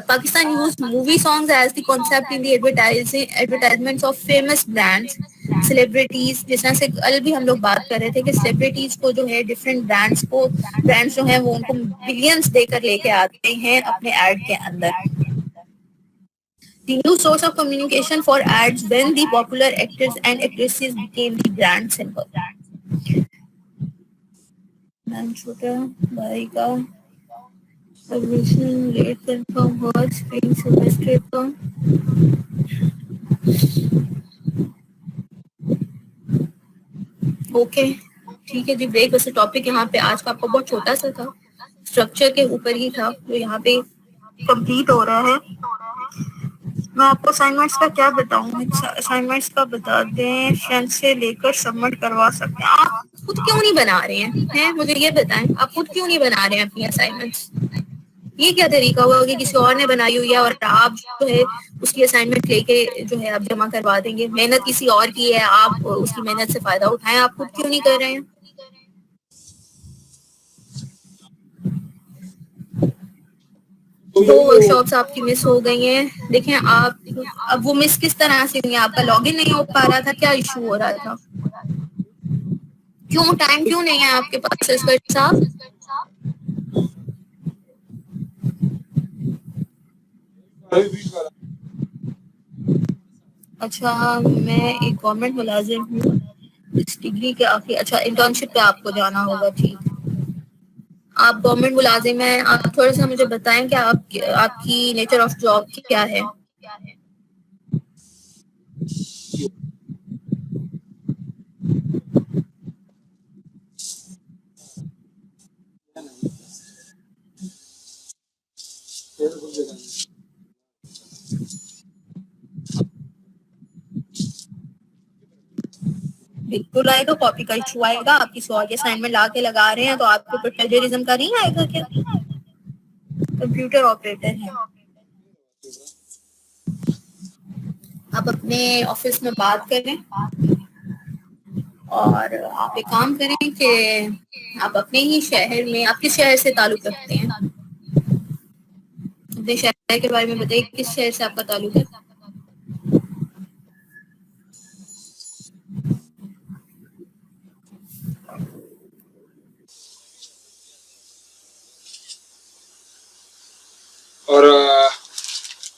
Pakistan used movie songs as the concept in the advertisements of famous brands. Celebrities, جس طرح سے کل بھی ہم لوگ بات کر رہے تھے کہ سیلیبریٹیز کو جو ہے ڈفرینٹ برانڈس جو ہیں وہ ان کو بلینس دے کر لے کے آتے ہیں اپنے ایڈ کے اندر. The new source of communication for ads when the popular actors and actresses became the brand symbol. Man Chhota Bhai ka submission rate confirm was spring semester ka. Okay ٹھیک ہے جی. Break. ویسے topic یہاں پہ آج کا آپ کا بہت چھوٹا سا تھا, اسٹرکچر کے اوپر ہی تھا, جو یہاں پہ کمپلیٹ ہو رہا ہے. میں آپ کو اسائنمنٹس کا کیا بتاؤں, اسائنمنٹس کا بتا دیں, فرینڈ سے لے کر سبمٹ کروا سکتے ہیں. آپ خود کیوں نہیں بنا رہے ہیں مجھے یہ بتائیں, آپ خود کیوں نہیں بنا رہے ہیں اپنی اسائنمنٹس؟ یہ کیا طریقہ ہوا کہ کسی اور نے بنائی ہوئی ہے اور آپ جو ہے اس کی اسائنمنٹ لے کے جو ہے آپ جمع کروا دیں گے؟ محنت کسی اور کی ہے, آپ اس کی محنت سے فائدہ اٹھائیں. آپ خود کیوں نہیں کر رہے ہیں؟ دو ورک شاپس آپ کی مس ہو گئی ہیں. دیکھیں آپ اب وہ مس کس طرح سے ہوئی ہیں؟ آپ کا لاگ ان نہیں ہو پا رہا تھا, کیا ایشو ہو رہا تھا؟ کیوں ٹائم کیوں نہیں ہے آپ کے پاس اسکرٹ صاحب؟ اچھا میں ایک گورنمنٹ ملازم ہوں اس ڈگری کے آخری. اچھا انٹرنشپ پہ آپ کو جانا ہوگا, ٹھیک. آپ گورنمنٹ ملازم ہیں, آپ تھوڑا سا مجھے بتائیں کہ آپ کی نیچر آف جاب کیا ہے؟ بالکل آئے گا, کاپی کا ایشو آئے گا. آپ کسی اور کے اسائنمنٹ لا کے لگا رہے ہیں تو آپ کو پلیجرزم کا نہیں آئے گا کیا؟ کمپیوٹر آپریٹر ہیں آپ, اپنے آفس میں بات کریں اور آپ ایک کام کریں کہ آپ اپنے ہی شہر میں, آپ کس شہر سے تعلق رکھتے ہیں؟ اپنے شہر کے بارے میں بتائیے, کس شہر سے آپ کا تعلق ہے؟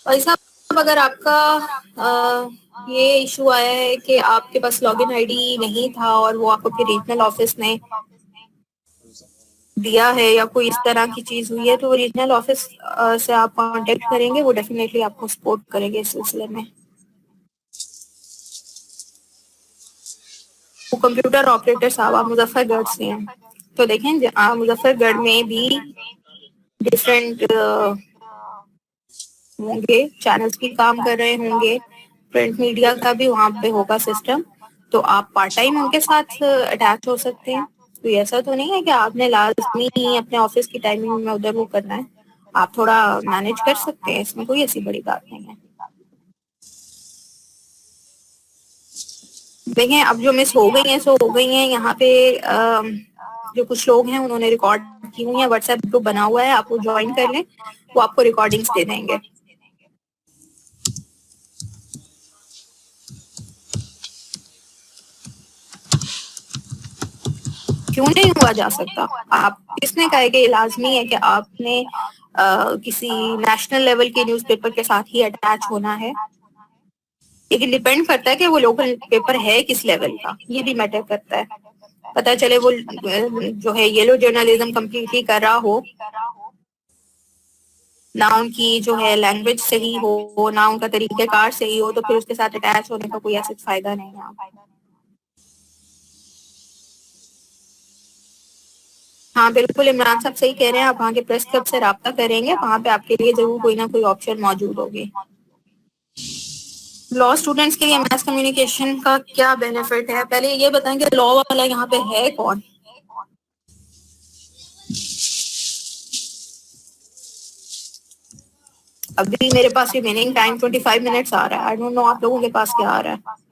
اور صاحب اگر آپ کا یہ ایشو آیا ہے کہ آپ کے پاس لاگ ان آئی ڈی نہیں تھا اور وہ آپ کو ریجنل آفس نے دیا ہے یا کوئی اس طرح کی چیز ہوئی ہے, تو ریجنل آفس سے آپ کانٹیکٹ کریں گے, وہ ڈیفینیٹلی آپ کو سپورٹ کریں گے اس سلسلے میں. وہ کمپیوٹر آپریٹر صاحب آپ مظفر گڑھ سے ہیں, تو دیکھیں مظفر گڑھ میں بھی ڈفرینٹ ہوں گے, چینلز کی کام کر رہے ہوں گے, پرنٹ میڈیا کا بھی وہاں پہ ہوگا سسٹم, تو آپ پارٹ ٹائم ان کے ساتھ اٹیچ ہو سکتے ہیں. تو ایسا تو نہیں ہے کہ آپ نے لازمی اپنے آفس کی ٹائمنگ میں ادھر وہ کرنا ہے, آپ تھوڑا مینج کر سکتے ہیں, اس میں کوئی ایسی بڑی بات نہیں ہے. دیکھیں اب جو مس ہو گئی ہیں سو ہو گئی ہیں. یہاں پہ جو کچھ لوگ ہیں انہوں نے ریکارڈ کی ہوئی ہیں, واٹس ایپ گروپ بنا ہوا ہے, آپ کو جوائن کر لیں, وہ آپ کو ریکارڈنگز دے دیں گے. کیوں نہیں ہوا جا سکتا؟ آپ کس نے کہا کہ یہ لازمی ہے کہ آپ نے کسی نیشنل لیول کے نیوز پیپر کے ساتھ ہی اٹیچ ہونا ہے؟ لیکن ڈیپینڈ کرتا ہے کہ وہ لوکل پیپر ہے کس لیول کا, یہ بھی میٹر کرتا ہے. پتہ چلے وہ جو ہے یلو جرنلزم کمپلیٹلی کر رہا ہو, نہ ان کی جو ہے لینگویج صحیح ہو, نہ ان کا طریقہ کار صحیح ہو, تو پھر اس کے ساتھ اٹیچ ہونے کا کوئی ایسا فائدہ نہیں ہے. ہاں بالکل عمران صاحب صحیح کہہ رہے ہیں, آپ وہاں کے پریس کلب سے رابطہ کریں گے, وہاں پہ آپ کے لیے ضرور کوئی نہ کوئی آپشن موجود ہوگی. لاء اسٹوڈنٹس کے لیے میس کمیونیکیشن کا کیا بینیفٹ ہے؟ پہلے یہ بتائیں کہ لاء والا یہاں پہ ہے کون؟ ابھی میرے پاس ریمیننگ ٹائم 25 منٹس آ رہا ہے. آئی ڈونٹ نو آپ لوگوں کے پاس کیا آ رہا ہے.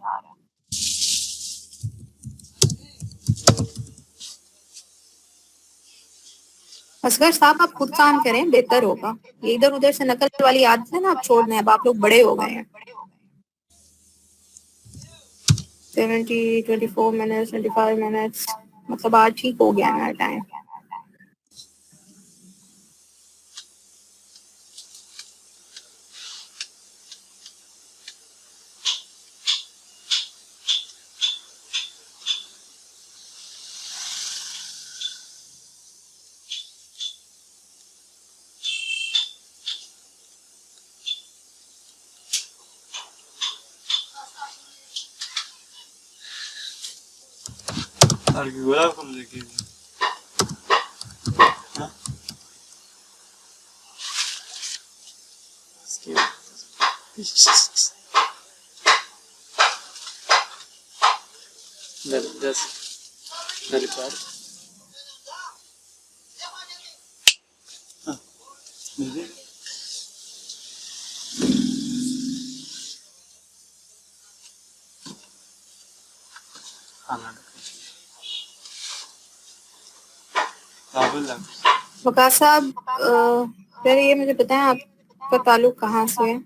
اصغر صاحب آپ خود کام کریں, بہتر ہوگا. یہ ادھر ادھر سے نقل والی عادت ہے نا, آپ چھوڑ دیں, اب آپ لوگ بڑے ہو گئے ہیں. 24 minutes 25 minutes مطلب آج ٹھیک ہو گیا میرا ٹائم. وقاص صاحب پہلے یہ مجھے بتائیں آپ کا تعلق کہاں سے ہے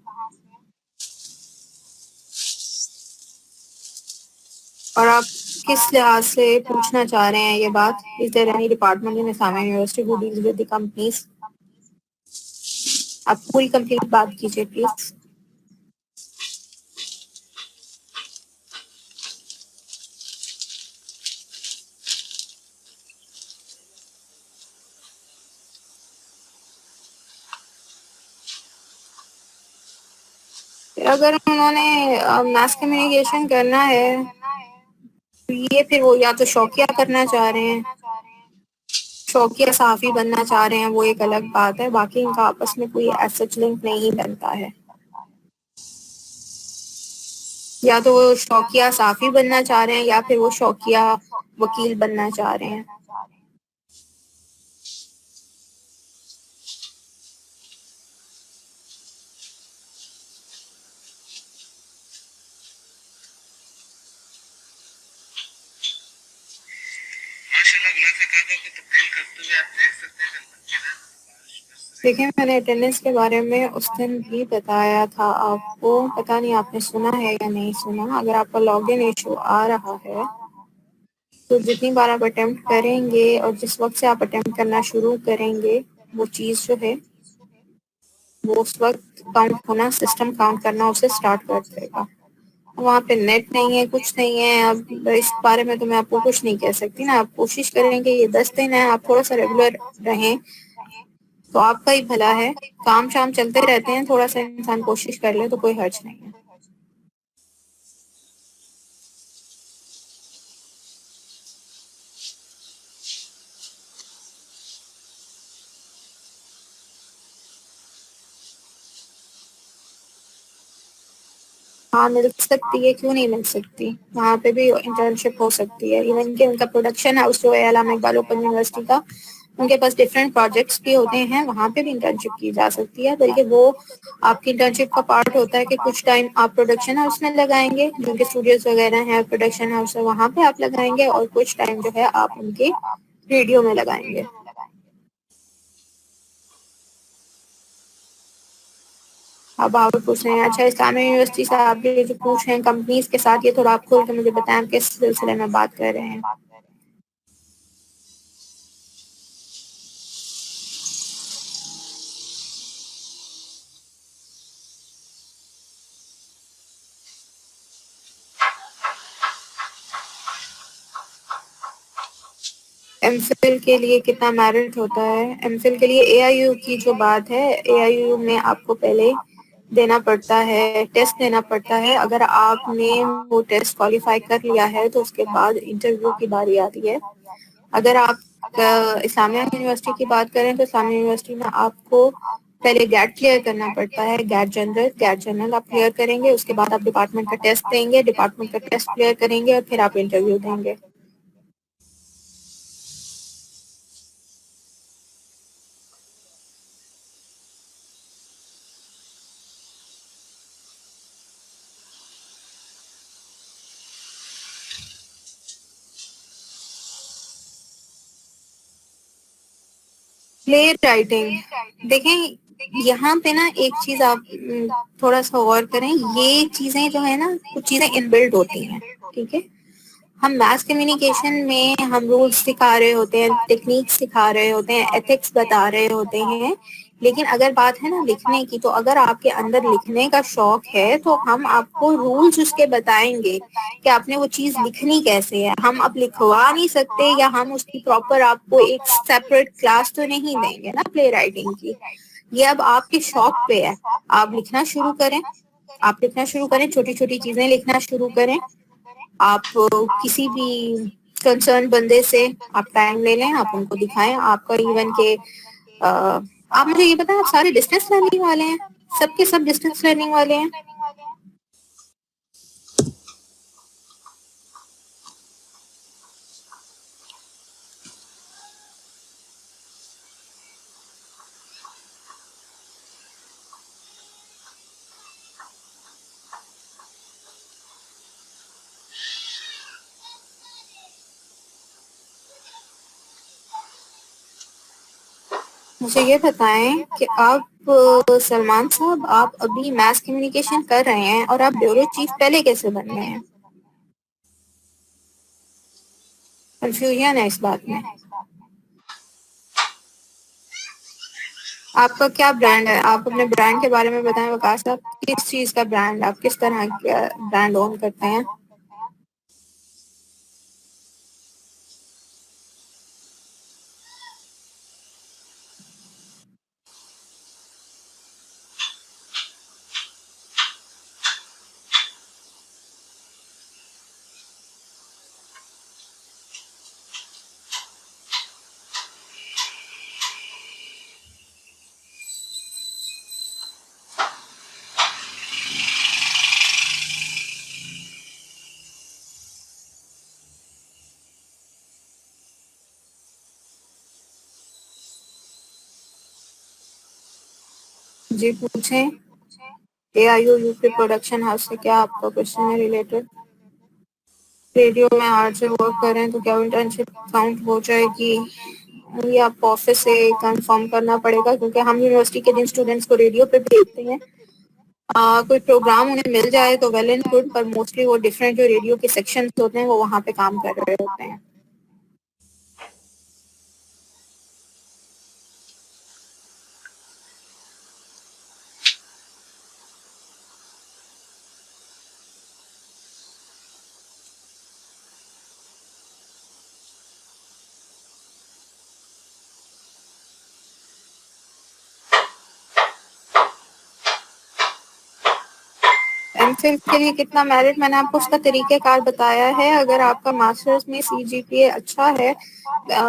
اور آپ کس لحاظ سے پوچھنا چاہ رہے ہیں یہ بات؟ Is there any department in Islamia University who deals with the companies؟ آپ پوری کمپلیٹ بات کیجیے پلیز. اگر انہوں نے ماس کمیونیکیشن کرنا ہے تو یہ پھر وہ یا تو شوقیہ کرنا چاہ رہے ہیں، شوقیہ صحافی بننا چاہ رہے ہیں، وہ ایک الگ بات ہے. باقی ان کا آپس میں کوئی ایسا لنک نہیں بنتا ہے. یا تو وہ شوقیہ صحافی بننا چاہ رہے ہیں یا پھر وہ شوقیہ وکیل بننا چاہ رہے ہیں. دیکھیں میں نے اٹینڈنس کے بارے میں اس دن بھی بتایا تھا آپ کو، پتہ نہیں آپ نے سنا ہے یا نہیں سنا. اگر آپ کا لاگ ان ایشو آ رہا ہے تو جتنی بار آپ اٹیمپٹ کریں گے اور جس وقت سے آپ اٹیمپٹ کرنا شروع کریں گے وہ چیز جو ہے وہ اس وقت کاؤنٹ ہونا، سسٹم کاؤنٹ کرنا اسے سٹارٹ کر دے گا. وہاں پہ نیٹ نہیں ہے، کچھ نہیں ہے. اب اس بارے میں تو میں آپ کو کچھ نہیں کہہ سکتی نا. آپ کوشش کریں کہ یہ 10 دن ہے آپ تھوڑا سا ریگولر رہیں تو آپ کا ہی بھلا ہے. کام شام چلتے رہتے ہیں، تھوڑا سا انسان کوشش کر لے تو کوئی حرج نہیں ہے. ہاں مل سکتی ہے، کیوں نہیں مل سکتی. وہاں پہ بھی انٹرنشپ ہو سکتی ہے. ایون کہ ان کا پروڈکشن ہاؤس جو ہے علامہ اقبال اوپن یونیورسٹی کا، ان کے پاس ڈفرینٹ پروجیکٹس بھی ہوتے ہیں، وہاں پہ بھی انٹرنشپ کی جا سکتی ہے. بلکہ وہ آپ کی انٹرنشپ کا پارٹ ہوتا ہے کہ کچھ ٹائم آپ پروڈکشن ہاؤس میں لگائیں گے، جن کے اسٹوڈیوز وغیرہ ہیں پروڈکشن ہاؤس ہے وہاں پہ آپ لگائیں گے، اور کچھ ٹائم جو ہے آپ ان کے ریڈیو میں لگائیں گے. اب آپ پوچھ رہے ہیں اچھا اسلامی یونیورسٹی سے آپ جو پوچھ رہے ہیں کمپنیز کے ساتھ، یہ تھوڑا آپ کھول کے مجھے بتائیں کس سلسلے میں بات کر رہے ہیں. ایم فل کے لیے کتنا میرٹ ہوتا ہے؟ ایم فل کے لیے اے آئی یو کی جو بات ہے، اے آئی یو میں آپ کو پہلے دینا پڑتا ہے، ٹیسٹ دینا پڑتا ہے. اگر آپ نے وہ ٹیسٹ کوالیفائی کر لیا ہے تو اس کے بعد انٹرویو کی باری آتی ہے. اگر آپ اسلامیہ یونیورسٹی کی بات کریں تو اسلامیہ یونیورسٹی میں آپ کو پہلے گیٹ کلیئر کرنا پڑتا ہے. گیٹ جنرل آپ کلیئر کریں گے، اس کے بعد آپ ڈپارٹمنٹ کا ٹیسٹ دیں گے، ڈپارٹمنٹ کا ٹیسٹ کلیئر کریں گے اور پھر آپ انٹرویو دیں گے. پلے رائٹنگ دیکھیں یہاں پہ نا ایک چیز آپ تھوڑا سا غور کریں، یہ چیزیں جو ہے نا کچھ چیزیں ان بلڈ ہوتی ہیں، ٹھیک ہے؟ ہم میس کمیونیکیشن میں ہم رولس سکھا رہے ہوتے ہیں، ٹیکنیک سکھا رہے ہوتے ہیں، ایتھکس بتا رہے ہوتے ہیں، لیکن اگر بات ہے نا لکھنے کی، تو اگر آپ کے اندر لکھنے کا شوق ہے تو ہم آپ کو رولس اس کے بتائیں گے کہ آپ نے وہ چیز لکھنی کیسے ہے. ہم اب لکھوا نہیں سکتے، یا ہم اس کی پراپر آپ کو ایک سیپریٹ کلاس تو نہیں دیں گے نا پلے رائٹنگ کی. یہ اب آپ کے شوق پہ ہے. آپ لکھنا شروع کریں، آپ لکھنا شروع کریں، چھوٹی چھوٹی چیزیں لکھنا شروع کریں. آپ کسی بھی کنسرن بندے سے آپ ٹائم لے لیں، آپ ان کو دکھائیں. آپ کا ایون کہ آپ مجھے یہ بتائیں، آپ سارے ڈسٹینس لرننگ والے ہیں؟ سب کے سب ڈسٹینس لرننگ والے ہیں؟ مجھے یہ بتائیں کہ آپ سلمان صاحب، آپ ابھی میس کمیونیکیشن کر رہے ہیں اور آپ بیورو چیف پہلے کیسے بن گئے ہیں؟ کنفیوژن ہے اس بات میں. آپ کا کیا برانڈ ہے؟ آپ اپنے برانڈ کے بارے میں بتائیں وقاص صاحب. کس چیز کا برانڈ، آپ کس طرح کا برانڈ اون کرتے ہیں؟ جی پوچھیں. اے آئی یو کے پروڈکشن ہاؤس سے کیا آپ کا کوشچن ہے ریلیٹڈ؟ ریڈیو میں آرٹ سے ورک کریں تو کیا انٹرنشپ کاؤنٹ ہو جائے گی؟ یہ آپ کو آفس سے کنفرم کرنا پڑے گا، کیونکہ ہم یونیورسٹی کے جن اسٹوڈنٹس کو ریڈیو پہ بھیجتے ہیں، کوئی پروگرام انہیں مل جائے تو ویل اینڈ گڈ، پر موسٹلی وہ ڈفرینٹ جو ریڈیو کے سیکشنز ہوتے ہیں وہ وہاں پہ کام کر رہے ہوتے ہیں. ایم فل کے لیے کتنا میرٹ؟ میں نے آپ کو اس کا طریقہ کار بتایا ہے. اگر آپ کا ماسٹرز میں سی جی پی اے اچھا ہے،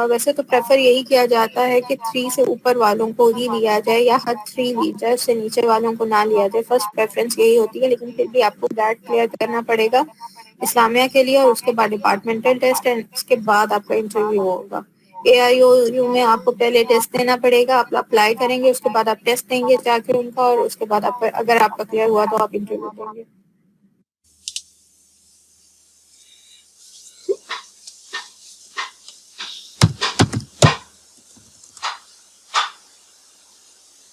ویسے تو پریفر یہی کیا جاتا ہے کہ 3 سے اوپر والوں کو ہی لیا جائے، یا حد 3 لی جائے، اس سے نیچے والوں کو نہ لیا جائے. فرسٹ پریفرنس یہی ہوتی ہے، لیکن پھر بھی آپ کو گیٹ کلیئر کرنا پڑے گا اسلامیہ کے لیے، اور اس کے بعد ڈپارٹمنٹل ٹیسٹ ہے، اس کے بعد آپ کا انٹرویو ہوگا. اے آئی او یو میں آپ کو پہلے ٹیسٹ دینا پڑے گا، آپ اپلائی کریں گے، اس کے بعد آپ ٹیسٹ دیں گے جا کے ان کا، اور اس کے بعد آپ اگر آپ کا کلیئر ہوا تو آپ انٹرویو دیں گے.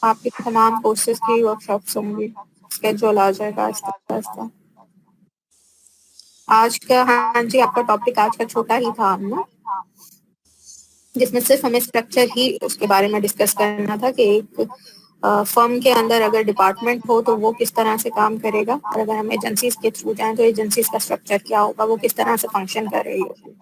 آپ کی تمام کورسز کی ورکشاپس ہوں گی، اسکیجول آ جائے گا آہستہ آہستہ. آج کا، ہاں جی، آپ کا ٹاپک آج کا چھوٹا ہی تھا ہم نا، جس میں صرف ہمیں اسٹرکچر ہی اس کے بارے میں ڈسکس کرنا تھا کہ ایک فرم کے اندر اگر ڈپارٹمنٹ ہو تو وہ کس طرح سے کام کرے گا، اور اگر ہم ایجنسیز کے تھرو جائیں تو ایجنسیز کا اسٹرکچر کیا ہوگا، وہ کس طرح سے فنکشن کر رہی ہوگی.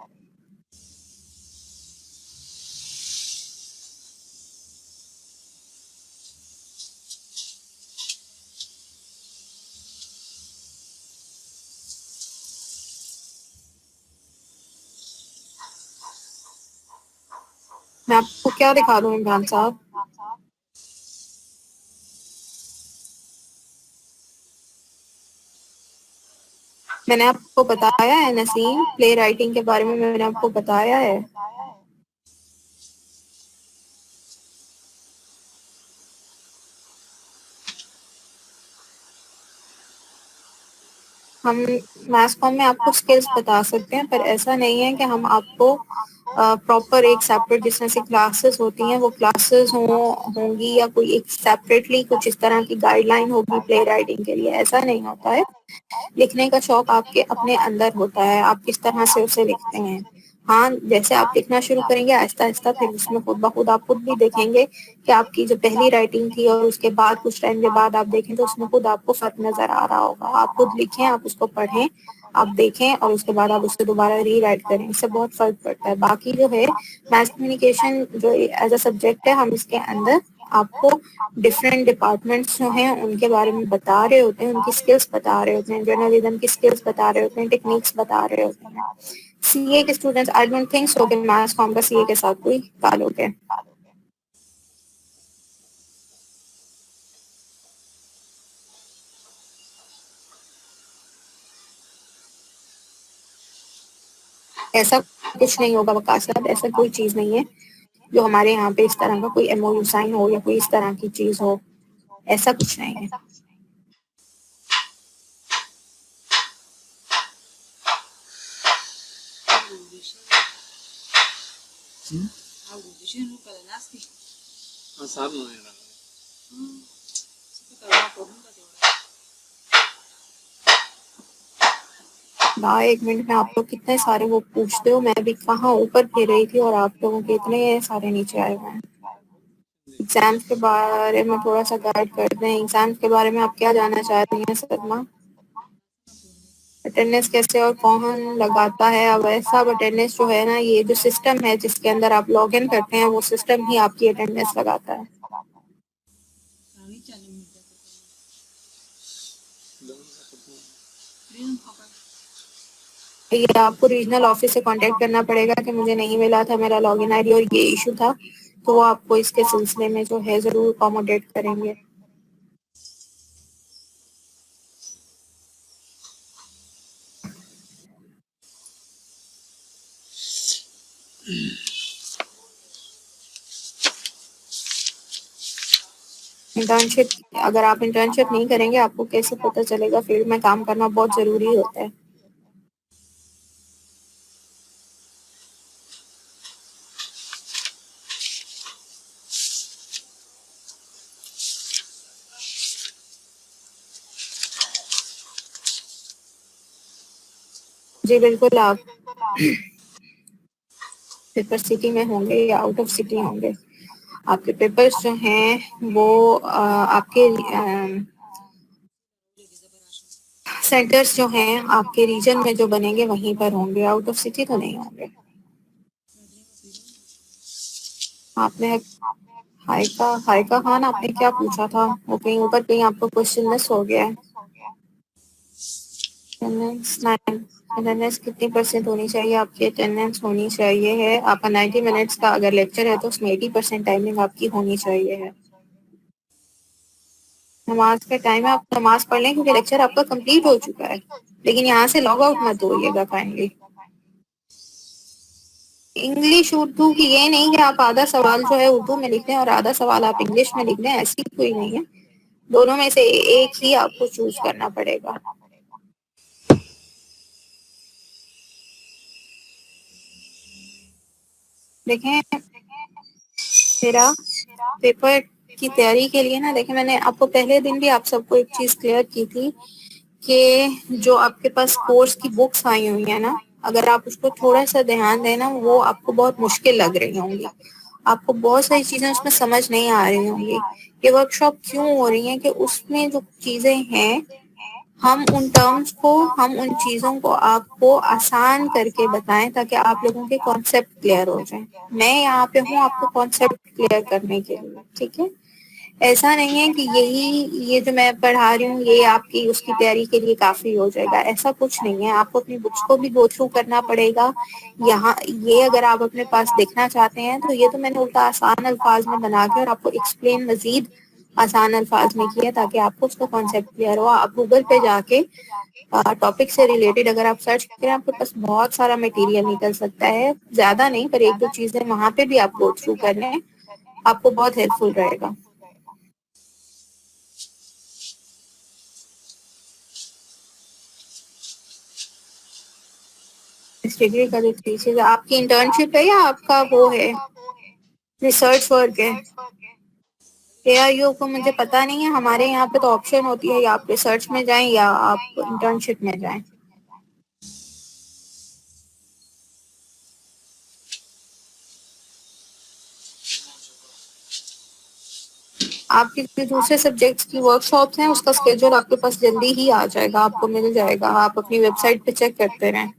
میں آپ کو کیا دکھا دوں عمران صاحب؟ میں نے آپ کو بتایا ہے نسیم، پلے رائٹنگ کے بارے میں نے آپ کو بتایا ہے. ہم میس کام میں آپ کو اسکلز بتا سکتے ہیں، پر ایسا نہیں ہے کہ ہم آپ کو پراپر ایک سیپریٹ جس طرح سے کلاسز ہوتی ہیں وہ کلاسز ہوں گی یا کوئی ایک سیپریٹلی کچھ اس طرح کی گائیڈ لائن ہوگی پلے رائٹنگ کے لیے، ایسا نہیں ہوتا ہے. لکھنے کا شوق آپ کے اپنے اندر ہوتا ہے، آپ کس طرح سے اسے لکھتے ہیں. ہاں جیسے آپ لکھنا شروع کریں گے آہستہ آہستہ پھر اس میں خود بخود آپ خود بھی دیکھیں گے کہ آپ کی جو پہلی رائٹنگ تھی اور اس کے بعد کچھ ٹائم کے بعد آپ دیکھیں تو اس میں خود آپ کو فرق نظر آ رہا ہوگا. آپ خود لکھیں، آپ اس کو پڑھیں، آپ دیکھیں اور اس کے بعد آپ اسے دوبارہ ری رائٹ کریں، اس سے بہت فرق پڑتا ہے. باقی جو ہے میس کمیونیکیشن جو ایز اے سبجیکٹ ہے، ہم اس کے اندر آپ کو ڈفرینٹ ڈپارٹمنٹس جو ہیں ان کے بارے میں بتا رہے ہوتے ہیں، ان کی اسکلس بتا رہے ہوتے ہیں، جرنلزم کی اسکلس بتا رہے ہوتے ہیں، ٹیکنیکس بتا رہے ہوتے ہیں. سی اے کے students I don't think so کہ میس کام کا سی اے کے ساتھ کوئی تعلق ہے. ایسا کچھ نہیں ہوگا وقاص صاحب، ایسا کوئی چیز نہیں ہے جو ہمارے یہاں پہ اس طرح کا کوئی ایم او یو سائن ہو یا کوئی اس طرح کی چیز ہو، ایسا کچھ نہیں ہے. ایک منٹ میں آپ لوگ کتنے سارے وہ پوچھتے ہو، میں بھی کہاں اوپر پھر رہی تھی اور آپ لوگوں کے اتنے سارے نیچے آئے ہوئے ہیں. ایگزامس کے بارے میں تھوڑا سا گائیڈ کر دیں. ایگزامس کے بارے میں آپ کیا جاننا چاہ رہی ہیں سلما؟ اٹینڈنس کیسے اور کون لگاتا ہے؟ اب ایسا اٹینڈنس جو ہے نا، یہ جو سسٹم ہے جس کے اندر آپ لاگ ان کرتے ہیں وہ سسٹم ہی آپ کی اٹینڈنس لگاتا ہے. یہ آپ کو ریجنل آفس سے کانٹیکٹ کرنا پڑے گا کہ مجھے نہیں ملا تھا میرا لاگ ان آئی ڈی اور یہ ایشو تھا، تو وہ آپ کو اس کے سلسلے میں جو ہے ضرور اکوموڈیٹ کریں گے. انٹرنشپ، اگر آپ انٹرنشپ نہیں کریں گے آپ کو کیسے پتہ چلے گا؟ فیلڈ میں کام کرنا بہت ضروری ہوتا ہے. جی بالکل. آپ پیپر سٹی میں ہوں گے یا آؤٹ آف سٹی ہوں گے؟ آپ کے پیپرز جو ہیں وہ آپ کے سینٹرز جو ہیں آپ کے ریجن میں جو بنیں گے وہیں پر ہوں گے، آؤٹ آف سٹی تو نہیں ہوں گے. آپ نے ہائیکا خان آپ نے کیا پوچھا تھا؟ وہ کہیں اوپر کہیں آپ کو کوشچن مس ہو گیا ہے. اٹینڈنس کتنی % ہونی چاہیے؟ آپ کی اٹینڈنس ہونی چاہیے ہے، آپ کا 90 منٹس کا اگر لیکچر ہے تو اس میں 80% ٹائمنگ آپ کی ہونی چاہیے ہے. نماز کا ٹائم ہے، آپ نماز پڑھ لیں کیونکہ لیکچر آپ کا کمپلیٹ ہو چکا ہے، لیکن یہاں سے لاگ آؤٹ مت ہوئیے گا کائنڈلی. انگلش اردو کی یہ نہیں کہ آپ آدھا سوال جو ہے اردو میں لکھ دیں اور آدھا سوال آپ انگلش میں لکھ دیں، ایسی کوئی نہیں ہے. دونوں میں سے ایک ہی آپ کو چوز کرنا پڑے گا. دیکھیں میرا پیپر کی تیاری کے لیے نا، دیکھیں میں نے آپ کو پہلے دن بھی آپ سب کو ایک چیز کلیئر کی تھی کہ جو آپ کے پاس کورس کی بکس آئی ہوئی ہیں نا، اگر آپ اس کو تھوڑا سا دھیان دینا وہ آپ کو بہت مشکل لگ رہی ہوں گی. آپ کو بہت ساری چیزیں اس میں سمجھ نہیں آ رہی ہوں گی. یہ ورک شاپ کیوں ہو رہی ہیں کہ اس میں جو چیزیں ہیں ہم ان ٹرمز کو، ہم ان چیزوں کو آپ کو آسان کر کے بتائیں تاکہ آپ لوگوں کے کانسیپٹ کلیئر ہو جائیں. میں یہاں پہ ہوں آپ کو کانسیپٹ کلیئر کرنے کے لیے، ٹھیک ہے؟ ایسا نہیں ہے کہ یہ جو میں پڑھا رہی ہوں یہ آپ کی اس کی تیاری کے لیے کافی ہو جائے گا، ایسا کچھ نہیں ہے. آپ کو اپنی بکس کو بھی گو تھرو کرنا پڑے گا. یہاں یہ اگر آپ اپنے پاس دیکھنا چاہتے ہیں تو یہ تو میں نے الٹا آسان الفاظ میں بنا کے اور آپ کو ایکسپلین مزید آسان الفاظ میں کیا تاکہ آپ کو اس کا کانسیپٹ کلیئر ہو. آپ گوگل پہ جا کے ٹاپک سے ریلیٹڈ اگر آپ سرچ کریں آپ کے پاس بہت سارا میٹیریل نکل سکتا ہے، زیادہ نہیں پر ایک دو چیزیں وہاں پہ بھی آپ گو تھرو کر لیں، آپ کو بہت ہیلپ فل رہے گا. اس ڈگری کا جو تھیسس آپ کی انٹرنشپ ہے یا آپ کا وہ ہے ریسرچ ورک ہے؟ اے آئی یو کو مجھے پتا نہیں ہے، ہمارے یہاں پہ تو آپشن ہوتی ہے یا آپ ریسرچ میں جائیں یا آپ انٹرنشپ میں جائیں. آپ کی جو دوسرے سبجیکٹس کی ورک شاپس ہیں اس کا اسکیڈول آپ کے پاس جلدی ہی آ جائے گا، آپ کو مل جائے گا، آپ اپنی ویب سائٹ پہ چیک کرتے رہیں.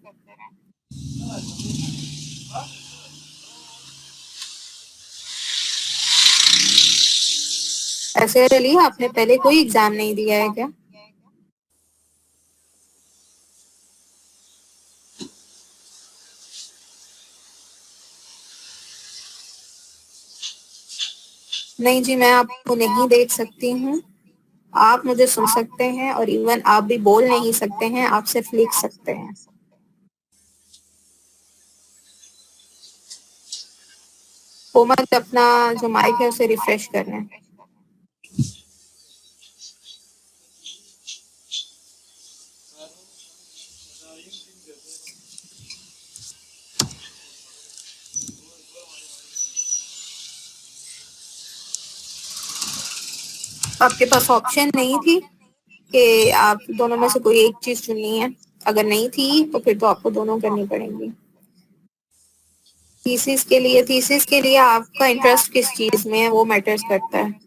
ایسے علی آپ نے پہلے کوئی ایگزام نہیں دیا ہے کیا؟ نہیں جی، میں آپ کو نہیں دیکھ سکتی ہوں. آپ مجھے سن سکتے ہیں اور ایون آپ بھی بول نہیں سکتے ہیں، آپ صرف لکھ سکتے ہیں. کومل اپنا جو مائک ہے اسے ریفریش کر لیں. آپ کے پاس آپشن نہیں تھی کہ آپ دونوں میں سے کوئی ایک چیز چننی ہے؟ اگر نہیں تھی تو پھر تو آپ کو دونوں کرنی پڑیں گی. تھیسس کے لیے آپ کا انٹرسٹ کس چیز میں ہے وہ میٹرز کرتا ہے.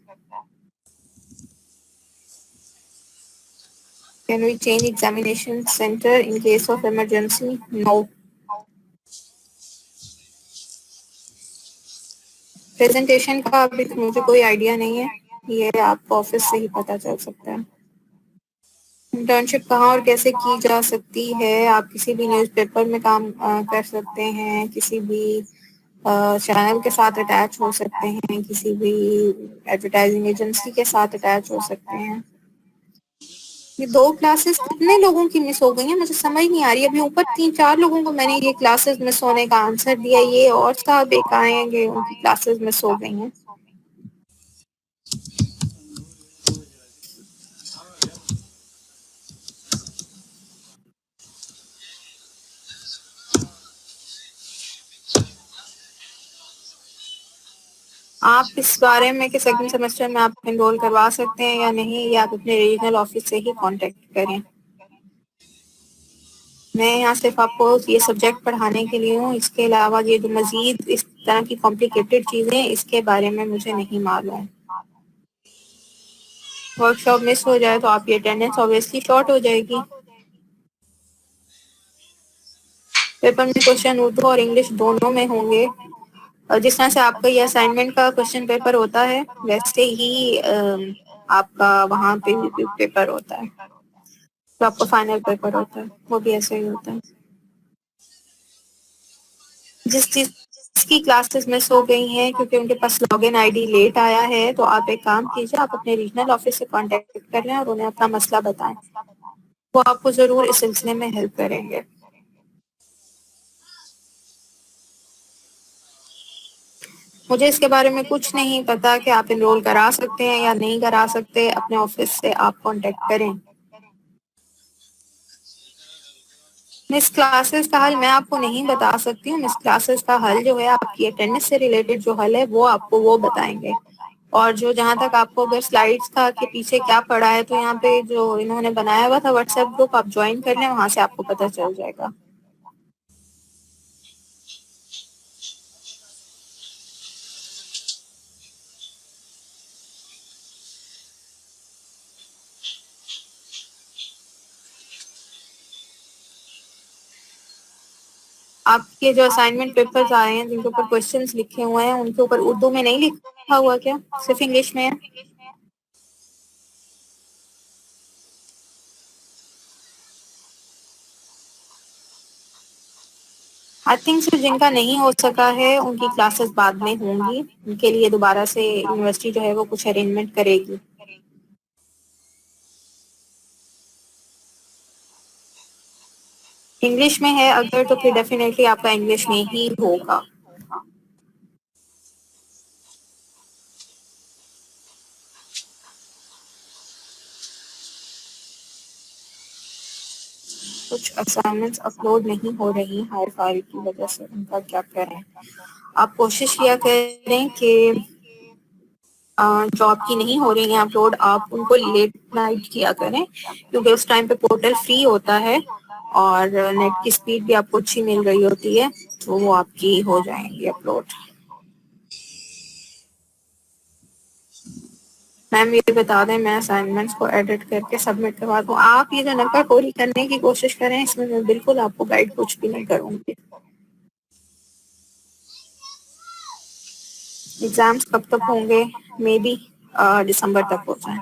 Can we change examination center in case of emergency? No. Presentation کا ابھی مجھے کوئی آئیڈیا نہیں ہے، یہ آپ کو آفس سے ہی پتہ چل سکتا ہے. انٹرنشپ کہاں اور کیسے کی جا سکتی ہے؟ آپ کسی بھی نیوز پیپر میں کام کر سکتے ہیں، کسی بھی چینل کے ساتھ اٹیچ ہو سکتے ہیں، کسی بھی ایڈورٹائزنگ ایجنسی کے ساتھ اٹیچ ہو سکتے ہیں. یہ 2 کلاسز کتنے لوگوں کی مس ہو گئی ہیں؟ مجھے سمجھ نہیں آ رہی. ابھی اوپر 3-4 لوگوں کو میں نے یہ کلاسز مس ہونے کا آنسر دیا، یہ اور صاحب ایک آئے ہیں کہ ان کی کلاسز مس ہو گئی ہیں. آپ اس بارے میں کہ سیکنڈ سیمسٹر میں آپ انرول کروا سکتے ہیں یا نہیں، یا آپ اپنے ریجنل آفس سے ہی کانٹیکٹ کریں. میں یہاں صرف آپ کو یہ سبجیکٹ پڑھانے کے لیے ہوں، اس کے علاوہ یہ جو مزید اس طرح کی کمپلیکیٹڈ چیزیں اس کے بارے میں مجھے نہیں معلوم. ورک شاپ مس ہو جائے تو آپ کی اٹینڈنس اوبیسلی شارٹ ہو جائے گی. پیپر میں کوشچن اردو اور انگلش دونوں میں ہوں گے. جس طرح سے آپ کا یہ اسائنمنٹ کا کوشچن پیپر ہوتا ہے ویسے ہی آپ کا وہاں پہ پیپر ہوتا ہے، تو آپ کا فائنل پیپر ہوتا ہے وہ بھی ایسے ہی ہوتا ہے. جس چیز کی کلاسز مس ہو گئی ہیں کیونکہ ان کے پاس log in ID late آیا ہے، تو آپ ایک کام کیجیے، آپ اپنے ریجنل آفس سے کانٹیکٹ کر لیں اور انہیں اپنا مسئلہ بتائیں، وہ آپ کو ضرور اس سلسلے میں ہیلپ کریں گے. مجھے اس کے بارے میں کچھ نہیں پتا کہ آپ انرول کرا سکتے ہیں یا نہیں کرا سکتے، اپنے آفس سے آپ کانٹیکٹ کریں. مس کلاسز کا حل میں آپ کو نہیں بتا سکتی ہوں. مس کلاسز کا حل جو ہے آپ کی اٹینڈنس سے ریلیٹڈ جو حل ہے وہ آپ کو وہ بتائیں گے. اور جو جہاں تک آپ کو اگر سلائیڈز کا کہ پیچھے کیا پڑا ہے، تو یہاں پہ جو انہوں نے بنایا ہوا تھا واٹس ایپ گروپ، آپ جوائن کر لیں، وہاں سے آپ کو پتہ چل جائے گا. آپ کے جو اسائنمنٹ پیپرز آئے ہیں جن کے اوپر کوسچنز لکھے ہوئے ہیں ان کے اوپر اردو میں نہیں لکھا ہوا کیا؟ صرف انگلش میں ہے؟ آئی تھنک سو جن کا نہیں ہو سکا ہے ان کی کلاسز بعد میں ہوں گی، ان کے لیے دوبارہ سے یونیورسٹی جو ہے وہ کچھ ارینجمنٹ کرے گی. انگلش میں ہے اگر تو پھر ڈیفینیٹلی آپ کا انگلش میں ہی ہوگا. کچھ اسائنمنٹس اپلوڈ نہیں ہو رہی ہائی فائل کی وجہ سے، ان کا کیا کریں؟ آپ کوشش کیا کریں کہ جو آپ کی نہیں ہو رہی ہیں اپلوڈ، آپ ان کو لیٹ نائٹ کیا کریں، کیونکہ اس ٹائم پہ پورٹل فری ہوتا ہے اور نیٹ کی سپیڈ بھی آپ کو اچھی مل رہی ہوتی ہے، تو وہ آپ کی ہو جائیں گی اپلوڈ۔ میم یہ بتا دیں میں اسائنمنٹس کو ایڈٹ کر کے سبمٹ کروا دوں؟ آپ یہ جو نقل خوری کرنے کی کوشش کریں، اس میں بالکل آپ کو گائیڈ کچھ بھی نہیں کروں گی۔ ایگزامس کب تک ہوں گے؟ مے بی دسمبر تک ہو جائیں۔